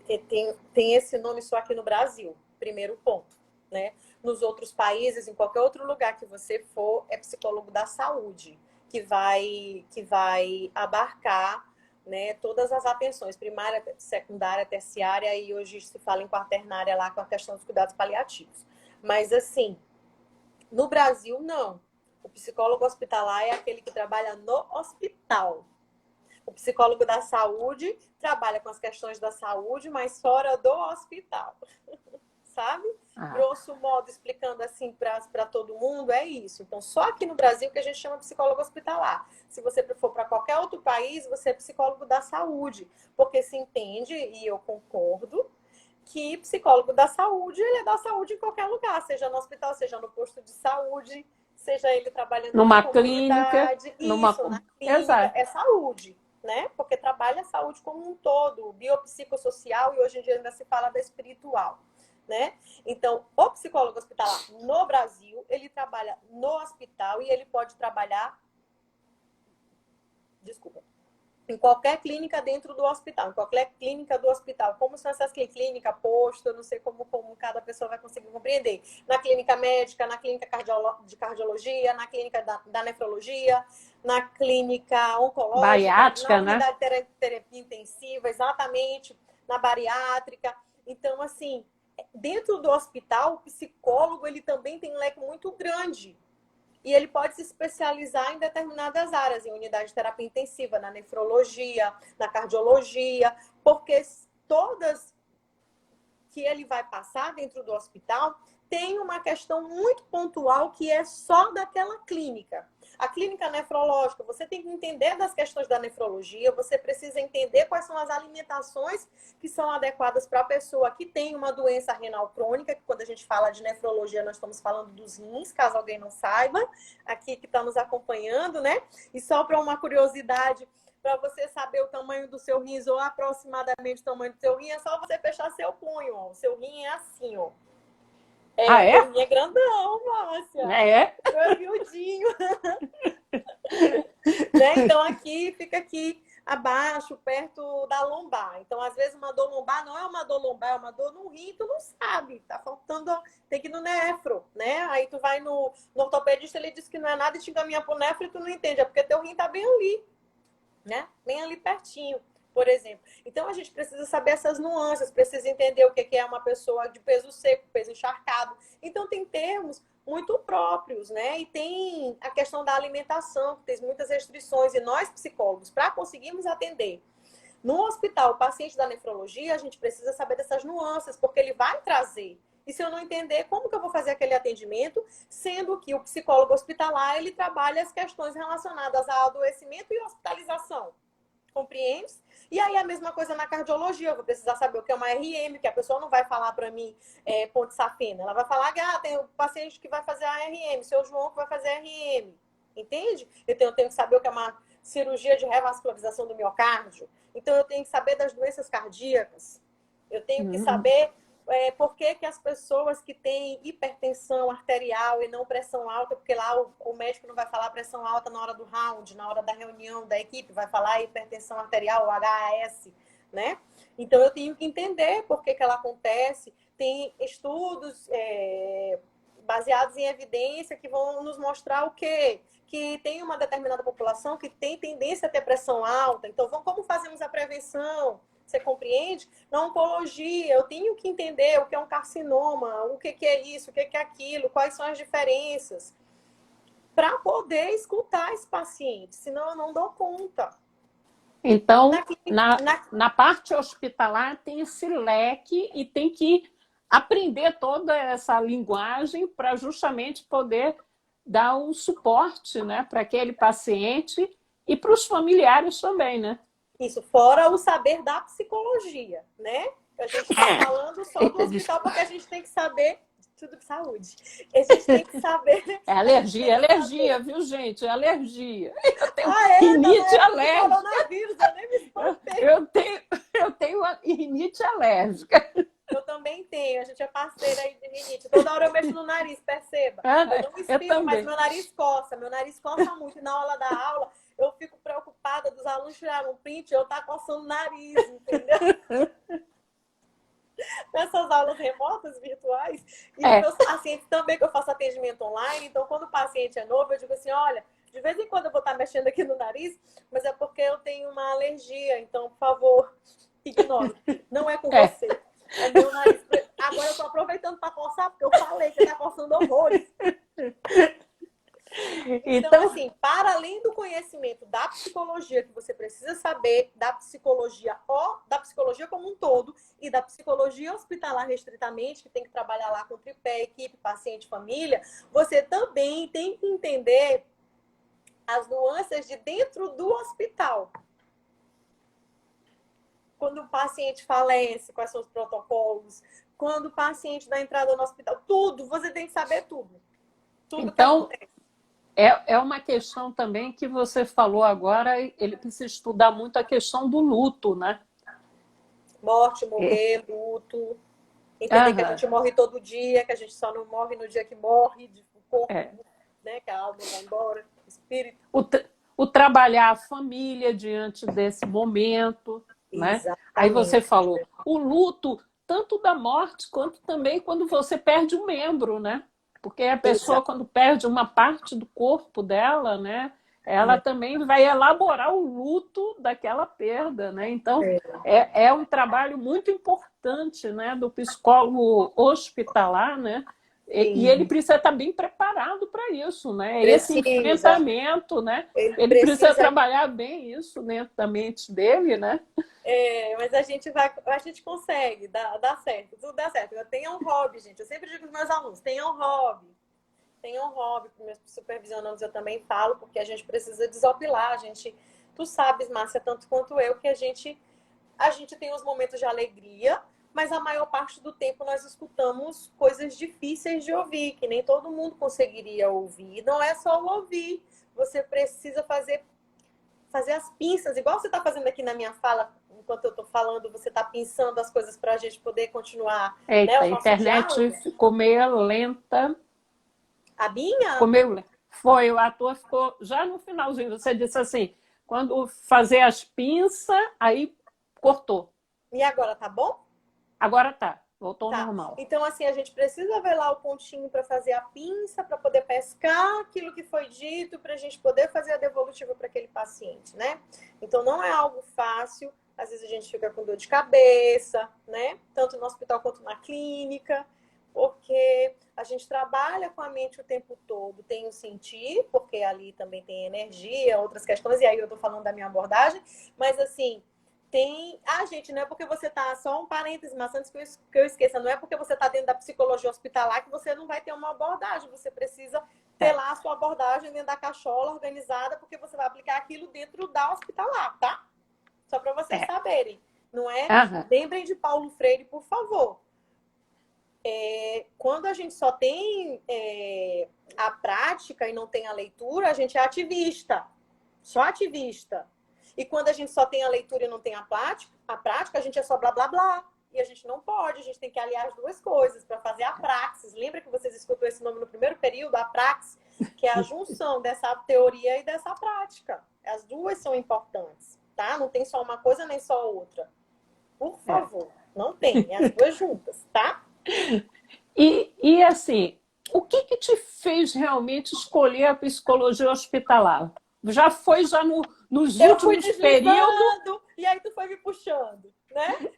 Speaker 2: tem esse nome só aqui no Brasil, primeiro ponto, né? Nos outros países, em qualquer outro lugar que você for, é psicólogo da saúde, que vai abarcar, né, todas as atenções, primária, secundária, terciária, e hoje se fala em quaternária lá com a questão dos cuidados paliativos. Mas, assim, no Brasil, não. O psicólogo hospitalar é aquele que trabalha no hospital. O psicólogo da saúde trabalha com as questões da saúde, mas fora do hospital. Sabe? Grosso modo, explicando assim para todo mundo, é isso. Então, só aqui no Brasil que a gente chama psicólogo hospitalar. Se você for para qualquer outro país, você é psicólogo da saúde. Porque se entende, e eu concordo, que psicólogo da saúde, ele é da saúde em qualquer lugar, seja no hospital, seja no posto de saúde, seja ele trabalhando
Speaker 1: Numa
Speaker 2: na
Speaker 1: clínica,
Speaker 2: comunidade. Isso, na clínica,
Speaker 1: Exato.
Speaker 2: é saúde. Né? Porque trabalha a saúde como um todo, biopsicossocial, e hoje em dia ainda se fala da espiritual, né? Então, o psicólogo hospitalar no Brasil, ele trabalha no hospital e ele pode trabalhar, em qualquer clínica dentro do hospital, em qualquer clínica do hospital. Como são essas clínicas, posto, eu não sei como cada pessoa vai conseguir compreender. Na clínica médica, na clínica de cardiologia, na clínica da nefrologia, na clínica oncológica,
Speaker 1: Bariátrica,
Speaker 2: na unidade
Speaker 1: né?
Speaker 2: de terapia intensiva, exatamente, na bariátrica. Então, assim, dentro do hospital, o psicólogo, ele também tem um leque muito grande. E ele pode se especializar em determinadas áreas, em unidade de terapia intensiva, na nefrologia, na cardiologia, porque todas que ele vai passar dentro do hospital tem uma questão muito pontual que é só daquela clínica. A clínica nefrológica, você tem que entender das questões da nefrologia, você precisa entender quais são as alimentações que são adequadas para a pessoa que tem uma doença renal crônica, que quando a gente fala de nefrologia, nós estamos falando dos rins, caso alguém não saiba, aqui que está nos acompanhando, né? E só para uma curiosidade, para você saber o tamanho do seu rins ou aproximadamente o tamanho do seu rim, é só você fechar seu punho, ó. O seu rim é assim, ó.
Speaker 1: É?
Speaker 2: O rim é grandão, Márcia.
Speaker 1: É?
Speaker 2: É miudinho. Né? Então, aqui, fica aqui abaixo, perto da lombar. Então, às vezes, uma dor lombar não é uma dor lombar, é uma dor no rim, tu não sabe. Tá faltando, tem que ir no nefro, né? Aí tu vai no ortopedista, ele diz que não é nada e te encaminha pro nefro e tu não entende. É porque teu rim tá bem ali, né? Bem ali pertinho, por exemplo. Então, a gente precisa saber essas nuances, precisa entender o que é uma pessoa de peso seco, peso encharcado. Então, tem termos muito próprios, né? E tem a questão da alimentação, que tem muitas restrições. E nós, psicólogos, para conseguirmos atender no hospital o paciente da nefrologia, a gente precisa saber dessas nuances, porque ele vai trazer. E se eu não entender, como que eu vou fazer aquele atendimento, sendo que o psicólogo hospitalar, ele trabalha as questões relacionadas ao adoecimento e hospitalização. Compreende? E aí a mesma coisa na cardiologia, eu vou precisar saber o que é uma RM, que a pessoa não vai falar para mim ponte safena, ela vai falar que tem o paciente que vai fazer a RM, seu João que vai fazer a RM, entende? Então eu tenho que saber o que é uma cirurgia de revascularização do miocárdio, então eu tenho que saber das doenças cardíacas, eu tenho que saber por que as pessoas que têm hipertensão arterial e não pressão alta, porque lá o médico não vai falar pressão alta na hora do round, na hora da reunião da equipe, vai falar hipertensão arterial, o HAS, né? Então, eu tenho que entender por que ela acontece. Tem estudos baseados em evidência que vão nos mostrar o quê? Que tem uma determinada população que tem tendência a ter pressão alta. Então, como fazemos a prevenção? Você compreende? Na oncologia, eu tenho que entender o que é um carcinoma, o que é isso, o que é aquilo, quais são as diferenças, para poder escutar esse paciente, senão eu não dou conta.
Speaker 1: Então, na parte hospitalar tem esse leque e tem que aprender toda essa linguagem para justamente poder dar um suporte, né, para aquele paciente e para os familiares também, né?
Speaker 2: Isso, fora o saber da psicologia, né? A gente está falando só do hospital, porque a gente tem que saber tudo de saúde. A gente tem que saber.
Speaker 1: É alergia, viu, gente? É alergia. Eu tenho
Speaker 2: Tá
Speaker 1: rinite alérgica.
Speaker 2: Coronavírus, eu nem me espantei.
Speaker 1: Eu tenho uma rinite alérgica.
Speaker 2: Eu também tenho, a gente é parceira aí de rinite. Toda hora eu mexo no nariz, perceba. Eu não espirro, mas meu nariz coça. Meu nariz coça muito. E na hora da aula, eu fico preocupada dos alunos tirarem um print e eu estar coçando o nariz, entendeu? Nessas aulas remotas, virtuais. E os meus pacientes também, que eu faço atendimento online. Então, quando o paciente é novo, eu digo assim, olha, de vez em quando eu vou estar mexendo aqui no nariz, mas é porque eu tenho uma alergia. Então, por favor, ignore. Não é com você. É meu nariz. Agora eu estou aproveitando para coçar, porque eu falei que está coçando horrores. Então, assim, para além do conhecimento da psicologia que você precisa saber, da psicologia como um todo e da psicologia hospitalar restritamente, que tem que trabalhar lá com tripé, equipe, paciente, família, você também tem que entender as nuances de dentro do hospital. Quando o paciente falece, quais são os protocolos, quando o paciente dá entrada no hospital, tudo, você tem que saber tudo. Tudo
Speaker 1: então, é uma questão também que você falou agora, ele precisa estudar muito a questão do luto, né?
Speaker 2: Morte, morrer, luto. Entender que a gente morre todo dia, que a gente só não morre no dia que morre, o corpo, né, que a alma vai embora, o espírito.
Speaker 1: O trabalhar a família diante desse momento, né? Aí você falou, o luto, tanto da morte, quanto também quando você perde um membro, né? Porque a pessoa, quando perde uma parte do corpo dela, né? Ela também vai elaborar o luto daquela perda, né? Então, é um trabalho muito importante, né, do psicólogo hospitalar, né? E ele precisa estar bem preparado para isso, né? Esse enfrentamento, né? Ele precisa trabalhar bem isso dentro da mente dele, né?
Speaker 2: Mas a gente consegue, dá certo, tudo dá certo. Tenham um hobby, gente. Eu sempre digo para os meus alunos, tenham um hobby. Tenham um hobby, para os meus supervisionandos eu também falo, porque a gente precisa desopilar. Tu sabes, Márcia, tanto quanto eu, que a gente tem os momentos de alegria, mas a maior parte do tempo nós escutamos coisas difíceis de ouvir, que nem todo mundo conseguiria ouvir. E não é só o ouvir, você precisa fazer as pinças, igual você está fazendo aqui na minha fala, enquanto eu estou falando, você está pensando as coisas para a gente poder continuar.
Speaker 1: Eita, a internet ficou meio lenta.
Speaker 2: A minha?
Speaker 1: Ficou meio lenta. Foi, o ator ficou já no finalzinho. Você disse assim, quando fazer as pinças, aí cortou.
Speaker 2: E agora tá bom?
Speaker 1: Agora tá, voltou ao normal.
Speaker 2: Então, assim, a gente precisa ver lá o pontinho para fazer a pinça, para poder pescar aquilo que foi dito, para a gente poder fazer a devolutiva para aquele paciente, né? Então, não é algo fácil. Às vezes a gente fica com dor de cabeça, né? Tanto no hospital quanto na clínica, porque a gente trabalha com a mente o tempo todo. Tem o sentir, porque ali também tem energia, outras questões, e aí eu tô falando da minha abordagem, mas assim... gente, não é porque você tá... Só um parênteses, mas antes que eu esqueça, não é porque você tá dentro da psicologia hospitalar que você não vai ter uma abordagem. Você precisa ter lá a sua abordagem dentro da cachola organizada, porque você vai aplicar aquilo dentro da hospitalar, tá? Só para vocês saberem. Não é? Lembrem de Paulo Freire, por favor. Quando a gente só tem a prática e não tem a leitura, a gente é ativista. Só ativista. E quando a gente só tem a leitura e não tem a prática, a gente é só blá, blá, blá. E a gente não pode, a gente tem que aliar as duas coisas para fazer a praxis. Lembra que vocês escutou esse nome no primeiro período? A praxis, que é a junção dessa teoria e dessa prática. As duas são importantes, tá? Não tem só uma coisa nem só outra. Por favor, não tem. É as duas juntas, tá?
Speaker 1: E assim, o que te fez realmente escolher a psicologia hospitalar? Já foi nos últimos períodos...
Speaker 2: E aí tu foi me puxando, né?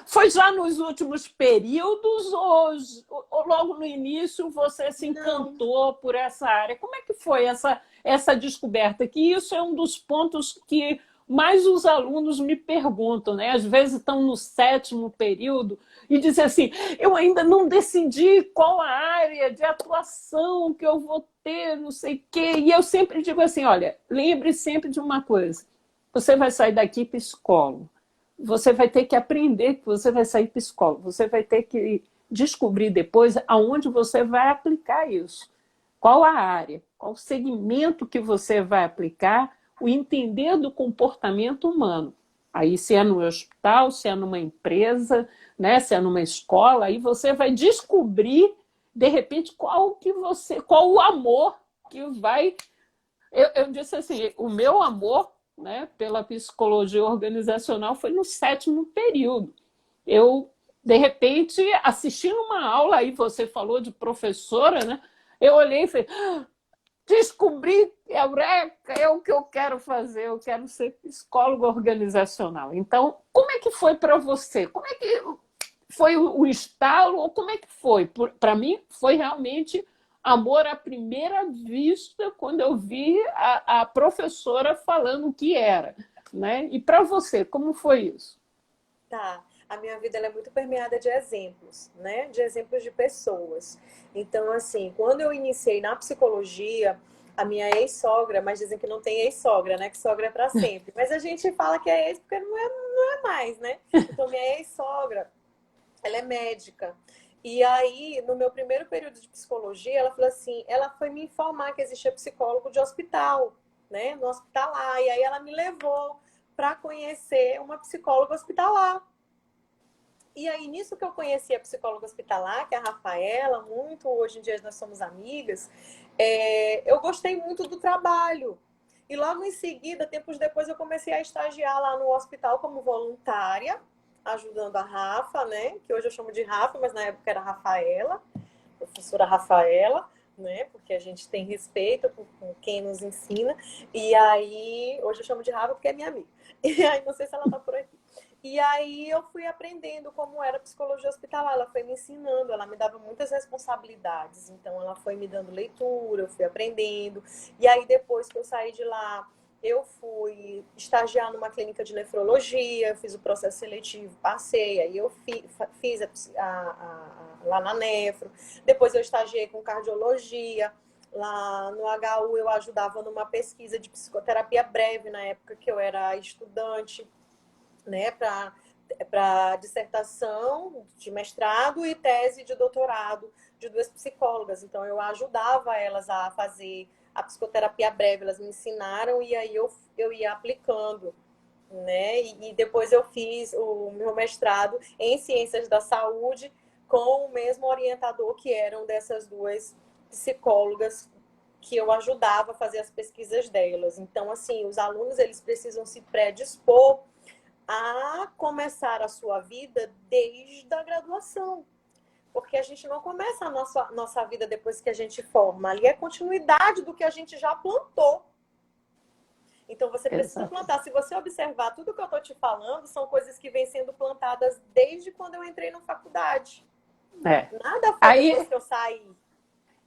Speaker 1: Foi já nos últimos períodos ou logo no início você se encantou por essa área? Como é que foi essa descoberta? Que isso é um dos pontos que mais os alunos me perguntam, né? Às vezes estão no 7º período e dizem assim, eu ainda não decidi qual a área de atuação que eu vou ter, não sei o quê. E eu sempre digo assim, olha, lembre sempre de uma coisa, você vai sair daqui psicólogo, você vai ter que aprender que você vai sair psicólogo. Você vai ter que descobrir depois aonde você vai aplicar isso. Qual a área, qual o segmento que você vai aplicar, o entender do comportamento humano. Aí, se é no hospital, se é numa empresa, né, se é numa escola, aí você vai descobrir, de repente, qual o amor que vai. Eu disse assim, o meu amor, né, pela psicologia organizacional foi no 7º período. Eu, de repente, assistindo uma aula, aí você falou de professora, né? Eu olhei e falei, descobri, eureka, é o que eu quero fazer, eu quero ser psicólogo organizacional. Então, como é que foi para você? Como é que foi o estalo, ou como é que foi? Para mim, foi realmente amor à primeira vista, quando eu vi a professora falando o que era. Né? E para você, como foi isso?
Speaker 2: Tá. A minha vida ela é muito permeada de exemplos, né? De exemplos de pessoas. Então, assim, quando eu iniciei na psicologia, a minha ex-sogra, mas dizem que não tem ex-sogra, né? Que sogra é para sempre. Mas a gente fala que é ex porque não é mais, né? Então, minha ex-sogra, ela é médica. E aí, no meu primeiro período de psicologia, ela falou assim, ela foi me informar que existia psicólogo de hospital, né? No hospitalar. E aí ela me levou para conhecer uma psicóloga hospitalar. E aí, nisso que eu conheci a psicóloga hospitalar, que é a Rafaela, muito, hoje em dia nós somos amigas, eu gostei muito do trabalho. E logo em seguida, tempos depois, eu comecei a estagiar lá no hospital como voluntária, ajudando a Rafa, né? Que hoje eu chamo de Rafa, mas na época era Rafaela, professora Rafaela, né? Porque a gente tem respeito com quem nos ensina. E aí, hoje eu chamo de Rafa porque é minha amiga. E aí, não sei se ela tá por aqui. E aí eu fui aprendendo como era psicologia hospitalar, ela foi me ensinando, ela me dava muitas responsabilidades, então ela foi me dando leitura, eu fui aprendendo. E aí depois que eu saí de lá, eu fui estagiar numa clínica de nefrologia, fiz o processo seletivo, passei, aí eu fiz lá na nefro. Depois eu estagiei com cardiologia. Lá no HU eu ajudava numa pesquisa de psicoterapia breve na época que eu era estudante, né, para dissertação de mestrado e tese de doutorado de 2 psicólogas. Então, eu ajudava elas a fazer a psicoterapia breve, elas me ensinaram e aí eu ia aplicando. Né? E depois eu fiz o meu mestrado em ciências da saúde com o mesmo orientador que eram dessas 2 psicólogas que eu ajudava a fazer as pesquisas delas. Então, assim, os alunos eles precisam se predispor a começar a sua vida desde a graduação. Porque a gente não começa a nossa vida depois que a gente forma. Ali é continuidade do que a gente já plantou. Então você precisa
Speaker 1: Exato.
Speaker 2: plantar. Se você observar tudo que eu estou te falando, são coisas que vêm sendo plantadas desde quando eu entrei na faculdade.
Speaker 1: É.
Speaker 2: Nada foi depois
Speaker 1: Aí
Speaker 2: que eu saí.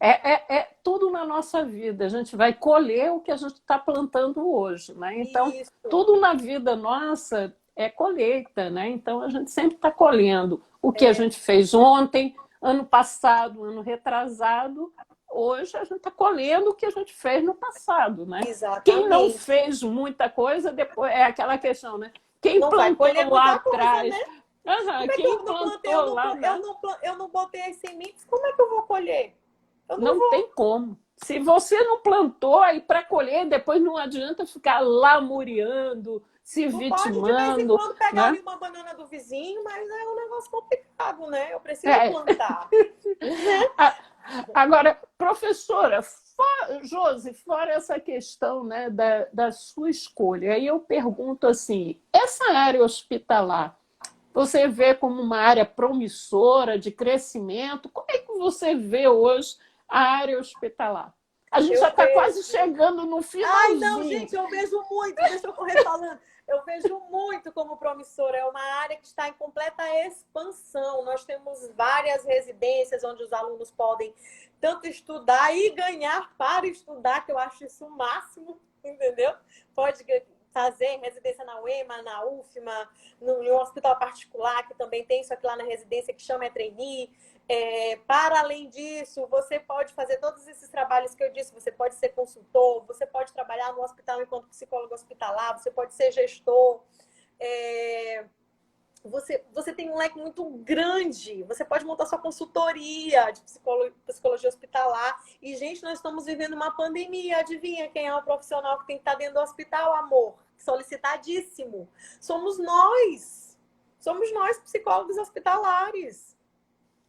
Speaker 1: é tudo na nossa vida. A gente vai colher o que a gente está plantando hoje, né? Então,
Speaker 2: Isso.
Speaker 1: tudo na vida nossa é colheita, né? Então, a gente sempre está colhendo o que a gente fez ontem, ano passado, ano retrasado. Hoje a gente está colhendo o que a gente fez no passado, né? Quem não
Speaker 2: Exatamente.
Speaker 1: fez muita coisa, depois é aquela questão, né? Quem
Speaker 2: Não vai
Speaker 1: plantou
Speaker 2: colher
Speaker 1: lá
Speaker 2: muita coisa,
Speaker 1: atrás,
Speaker 2: né? Como é que
Speaker 1: quem
Speaker 2: eu não plantei? Eu
Speaker 1: plantou
Speaker 2: não,
Speaker 1: lá, né?
Speaker 2: eu não botei as sementes. Como é que eu vou colher? Eu não
Speaker 1: Não
Speaker 2: vou.
Speaker 1: tem como. Se você não plantou, aí para colher, depois não adianta ficar lamuriando, se
Speaker 2: Tu pode de vez em
Speaker 1: vitimando,
Speaker 2: quando pegar
Speaker 1: né?
Speaker 2: ali uma banana do vizinho, mas é um negócio complicado, né? Eu preciso
Speaker 1: É.
Speaker 2: plantar.
Speaker 1: Agora, professora, Josi, fora essa questão, né, da sua escolha, aí eu pergunto assim, essa área hospitalar, você vê como uma área promissora de crescimento? Como é que você vê hoje a área hospitalar? A gente já
Speaker 2: Eu
Speaker 1: está quase
Speaker 2: vejo.
Speaker 1: chegando no
Speaker 2: Ai, não,
Speaker 1: finalzinho.
Speaker 2: gente, eu vejo muito, deixa eu correr falando. Eu vejo muito como promissora, é uma área que está em completa expansão. Nós temos várias residências onde os alunos podem tanto estudar e ganhar para estudar, que eu acho isso o máximo, entendeu? Pode fazer residência na UEMA, na UFMA, no hospital particular, que também tem isso aqui lá na residência, que chama trainee. Para além disso, você pode fazer todos esses trabalhos que eu disse, você pode ser consultor, você pode trabalhar no hospital enquanto psicólogo hospitalar, você pode ser gestor. você tem um leque muito grande. Você pode montar sua consultoria de psicologia hospitalar. E, gente, nós estamos vivendo uma pandemia. Adivinha quem é o profissional que tem que estar dentro do hospital, amor? Solicitadíssimo. Somos nós. Somos nós, psicólogos hospitalares.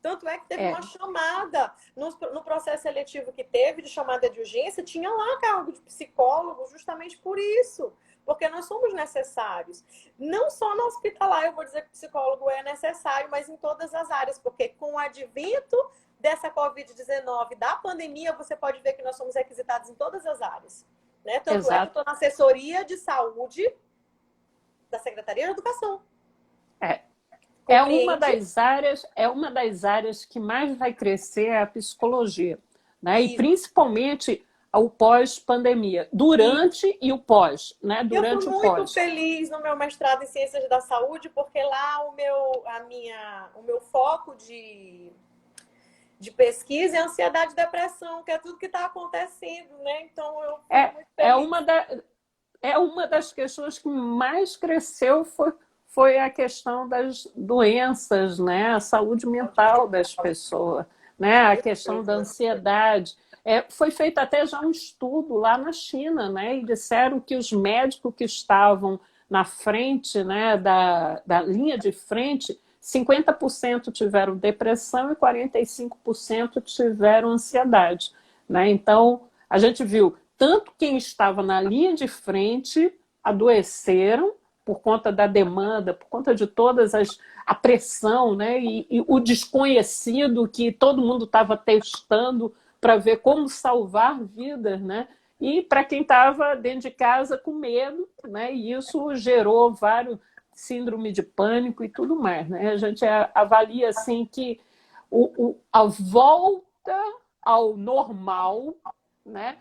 Speaker 2: Tanto é que teve uma chamada no processo seletivo que teve de chamada de urgência, tinha lá cargo de psicólogo justamente por isso, porque nós somos necessários. Não só no hospitalar, eu vou dizer que o psicólogo é necessário, mas em todas as áreas, porque com o advento dessa Covid-19, da pandemia, você pode ver que nós somos requisitados em todas as áreas. Né? Tanto é que eu estou na assessoria de saúde da Secretaria de Educação.
Speaker 1: É uma das áreas que mais vai crescer a psicologia, né? E principalmente o pós-pandemia, durante e o pós, né? Durante
Speaker 2: eu fui muito feliz no meu mestrado em Ciências da Saúde, porque lá o meu foco de pesquisa é ansiedade e depressão, que é tudo que está acontecendo, né? Então eu fui muito feliz.
Speaker 1: É uma das questões que mais cresceu foi a questão das doenças, né? A saúde mental das pessoas, né? A questão da ansiedade. Foi feito até já um estudo lá na China, né? E disseram que os médicos que estavam na frente, né, da linha de frente, 50% tiveram depressão e 45% tiveram ansiedade, né? Então, a gente viu tanto quem estava na linha de frente adoeceram por conta da demanda, por conta de todas a pressão, né? E o desconhecido que todo mundo estava testando para ver como salvar vidas, né? E para quem estava dentro de casa com medo, né? E isso gerou vários síndrome de pânico e tudo mais, né? A gente avalia assim que a volta ao normal, né,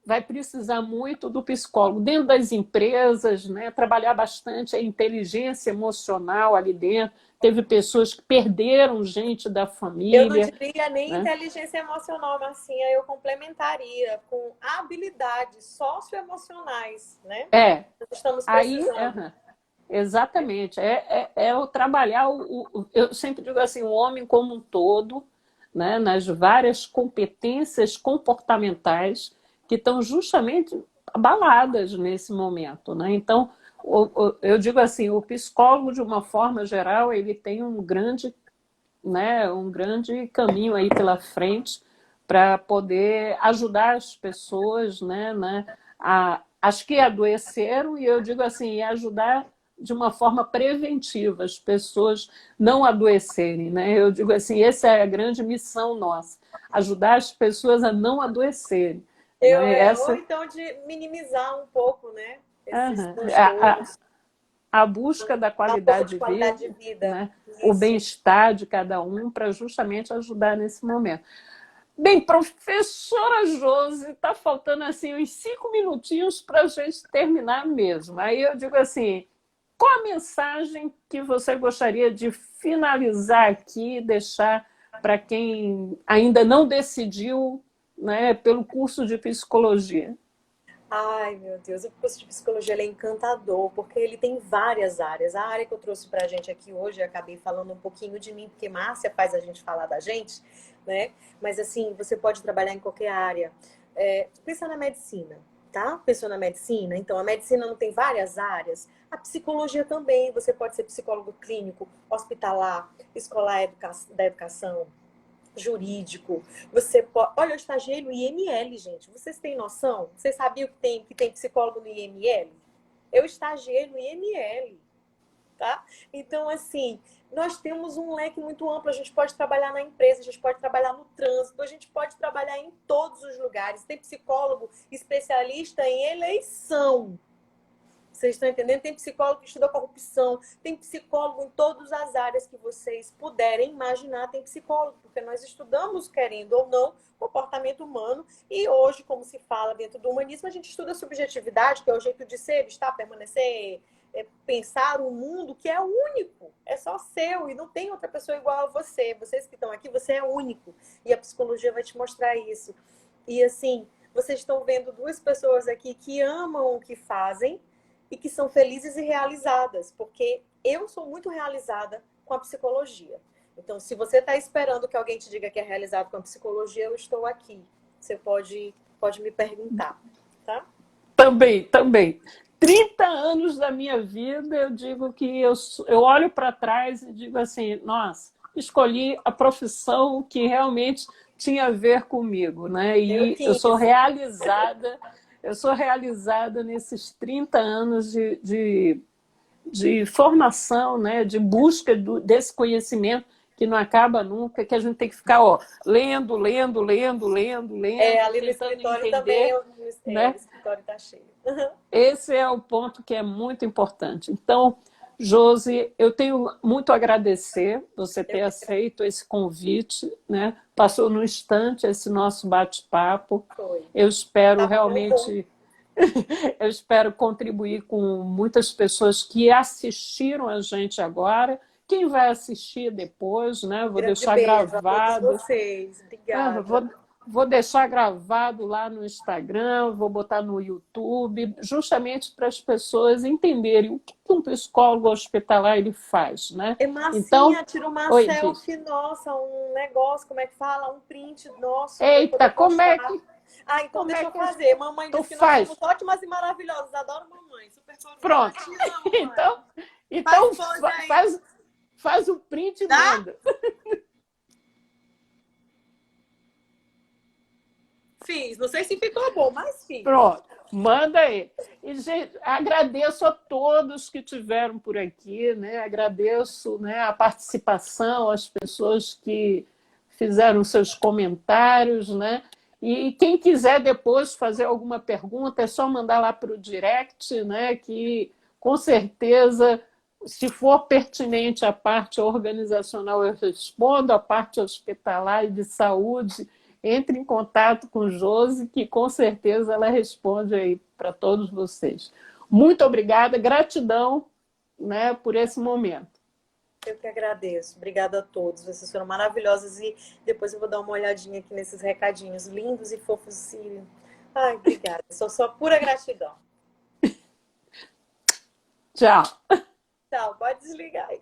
Speaker 1: vai precisar muito do psicólogo dentro das empresas, né, trabalhar bastante a inteligência emocional ali dentro. Teve pessoas que perderam gente da família.
Speaker 2: Eu não diria nem inteligência emocional, Marcinha, eu complementaria com habilidades socioemocionais, né? Nós estamos precisando.
Speaker 1: Exatamente. O trabalhar, eu sempre digo assim, o homem como um todo, né, nas várias competências comportamentais que estão justamente abaladas nesse momento, né? Então, eu digo assim, o psicólogo, de uma forma geral, ele tem um grande caminho aí pela frente para poder ajudar as pessoas, as que adoeceram, e eu digo assim, ajudar de uma forma preventiva, as pessoas não adoecerem, né? Eu digo assim, essa é a grande missão nossa, ajudar as pessoas a não adoecerem.
Speaker 2: Ou então de minimizar um pouco, né? Esses
Speaker 1: a busca da qualidade de vida, né? O bem-estar de cada um para justamente ajudar nesse momento. Bem, professora Josi, está faltando assim uns 5 minutinhos para a gente terminar mesmo. Aí eu digo assim, qual a mensagem que você gostaria de finalizar aqui, deixar para quem ainda não decidiu, né, pelo curso de psicologia?
Speaker 2: Ai, meu Deus, o curso de psicologia ele é encantador, porque ele tem várias áreas. A área que eu trouxe para a gente aqui hoje, eu acabei falando um pouquinho de mim, porque Márcia faz a gente falar da gente, né? Mas assim, você pode trabalhar em qualquer área. Pensa na medicina, tá? Pensou na medicina? Então, a medicina não tem várias áreas? A psicologia também. Você pode ser psicólogo clínico, hospitalar, escolar da educação, jurídico. Você pode... Olha, eu estagiei no IML, gente. Vocês têm noção? Vocês sabiam que tem psicólogo no IML? Eu estagiei no IML, tá? Então, assim, nós temos um leque muito amplo. A gente pode trabalhar na empresa, a gente pode trabalhar no trânsito, a gente pode trabalhar em todos os lugares. Tem psicólogo especialista em eleição. Vocês estão entendendo? Tem psicólogo que estuda corrupção, tem psicólogo em todas as áreas que vocês puderem imaginar, tem psicólogo, porque nós estudamos, querendo ou não, comportamento humano, e hoje, como se fala dentro do humanismo, a gente estuda a subjetividade, que é o jeito de ser, estar, permanecer, pensar um mundo que é único, é só seu, e não tem outra pessoa igual a você. Vocês que estão aqui, você é único, e a psicologia vai te mostrar isso. E assim, vocês estão vendo duas pessoas aqui que amam o que fazem, e que são felizes e realizadas, porque eu sou muito realizada com a psicologia. Então, se você está esperando que alguém te diga que é realizado com a psicologia, eu estou aqui. Você pode me perguntar, tá?
Speaker 1: Também, também. 30 anos da minha vida, eu digo que eu olho para trás e digo assim, nossa, escolhi a profissão que realmente tinha a ver comigo, né?
Speaker 2: Eu
Speaker 1: E
Speaker 2: quis.
Speaker 1: eu sou realizada nesses 30 anos de formação, né? De busca desse conhecimento que não acaba nunca, que a gente tem que ficar lendo, lendo, lendo, lendo, lendo,
Speaker 2: Ali no
Speaker 1: tentando
Speaker 2: escritório também,
Speaker 1: entender,
Speaker 2: o
Speaker 1: né?
Speaker 2: escritório está cheio.
Speaker 1: Esse é o ponto que é muito importante. Então, Josi, eu tenho muito a agradecer você
Speaker 2: Eu
Speaker 1: ter
Speaker 2: que
Speaker 1: aceito esse convite, né? Passou no instante esse nosso bate-papo.
Speaker 2: foi.
Speaker 1: Eu espero
Speaker 2: Tá bom.
Speaker 1: realmente, eu espero contribuir com muitas pessoas que assistiram a gente agora. Quem vai assistir depois, né? Vou
Speaker 2: Grande
Speaker 1: deixar
Speaker 2: beijo a todos
Speaker 1: gravado.
Speaker 2: vocês.
Speaker 1: Ah,
Speaker 2: Obrigada.
Speaker 1: vou deixar gravado lá no Instagram, vou botar no YouTube, justamente para as pessoas entenderem o que um psicólogo hospitalar ele faz, né?
Speaker 2: E
Speaker 1: Então,
Speaker 2: Marcinha, tira uma
Speaker 1: oi, diz.
Speaker 2: selfie nossa, um negócio, como é que fala? Um print nosso para eu
Speaker 1: Eita,
Speaker 2: poder postar. Ah, então
Speaker 1: como
Speaker 2: deixa
Speaker 1: é
Speaker 2: eu
Speaker 1: que
Speaker 2: fazer. Mamãe
Speaker 1: tu
Speaker 2: disse que nós somos
Speaker 1: faz?
Speaker 2: ótimas e maravilhosas. Adoro mamãe. Super coroa.
Speaker 1: Pronto.
Speaker 2: Te amo, mãe.
Speaker 1: Então,
Speaker 2: Faz
Speaker 1: então
Speaker 2: pose aí.
Speaker 1: faz o print e
Speaker 2: Dá?
Speaker 1: manda.
Speaker 2: Fiz. Não sei se ficou bom, mas fiz.
Speaker 1: Pronto, manda aí. E, gente, agradeço a todos que tiveram por aqui, né? Agradeço, né, a participação, as pessoas que fizeram seus comentários, né? E quem quiser depois fazer alguma pergunta, é só mandar lá para o direct, né? Que com certeza, se for pertinente a parte organizacional, eu respondo, a parte hospitalar e de saúde entre em contato com Josi, que com certeza ela responde aí para todos vocês. Muito obrigada, gratidão, né, por esse momento.
Speaker 2: Eu que agradeço. Obrigada a todos. Vocês foram maravilhosos. E depois eu vou dar uma olhadinha aqui nesses recadinhos lindos e fofos. Ai, obrigada. Só pura gratidão.
Speaker 1: Tchau.
Speaker 2: Tchau. Pode desligar aí.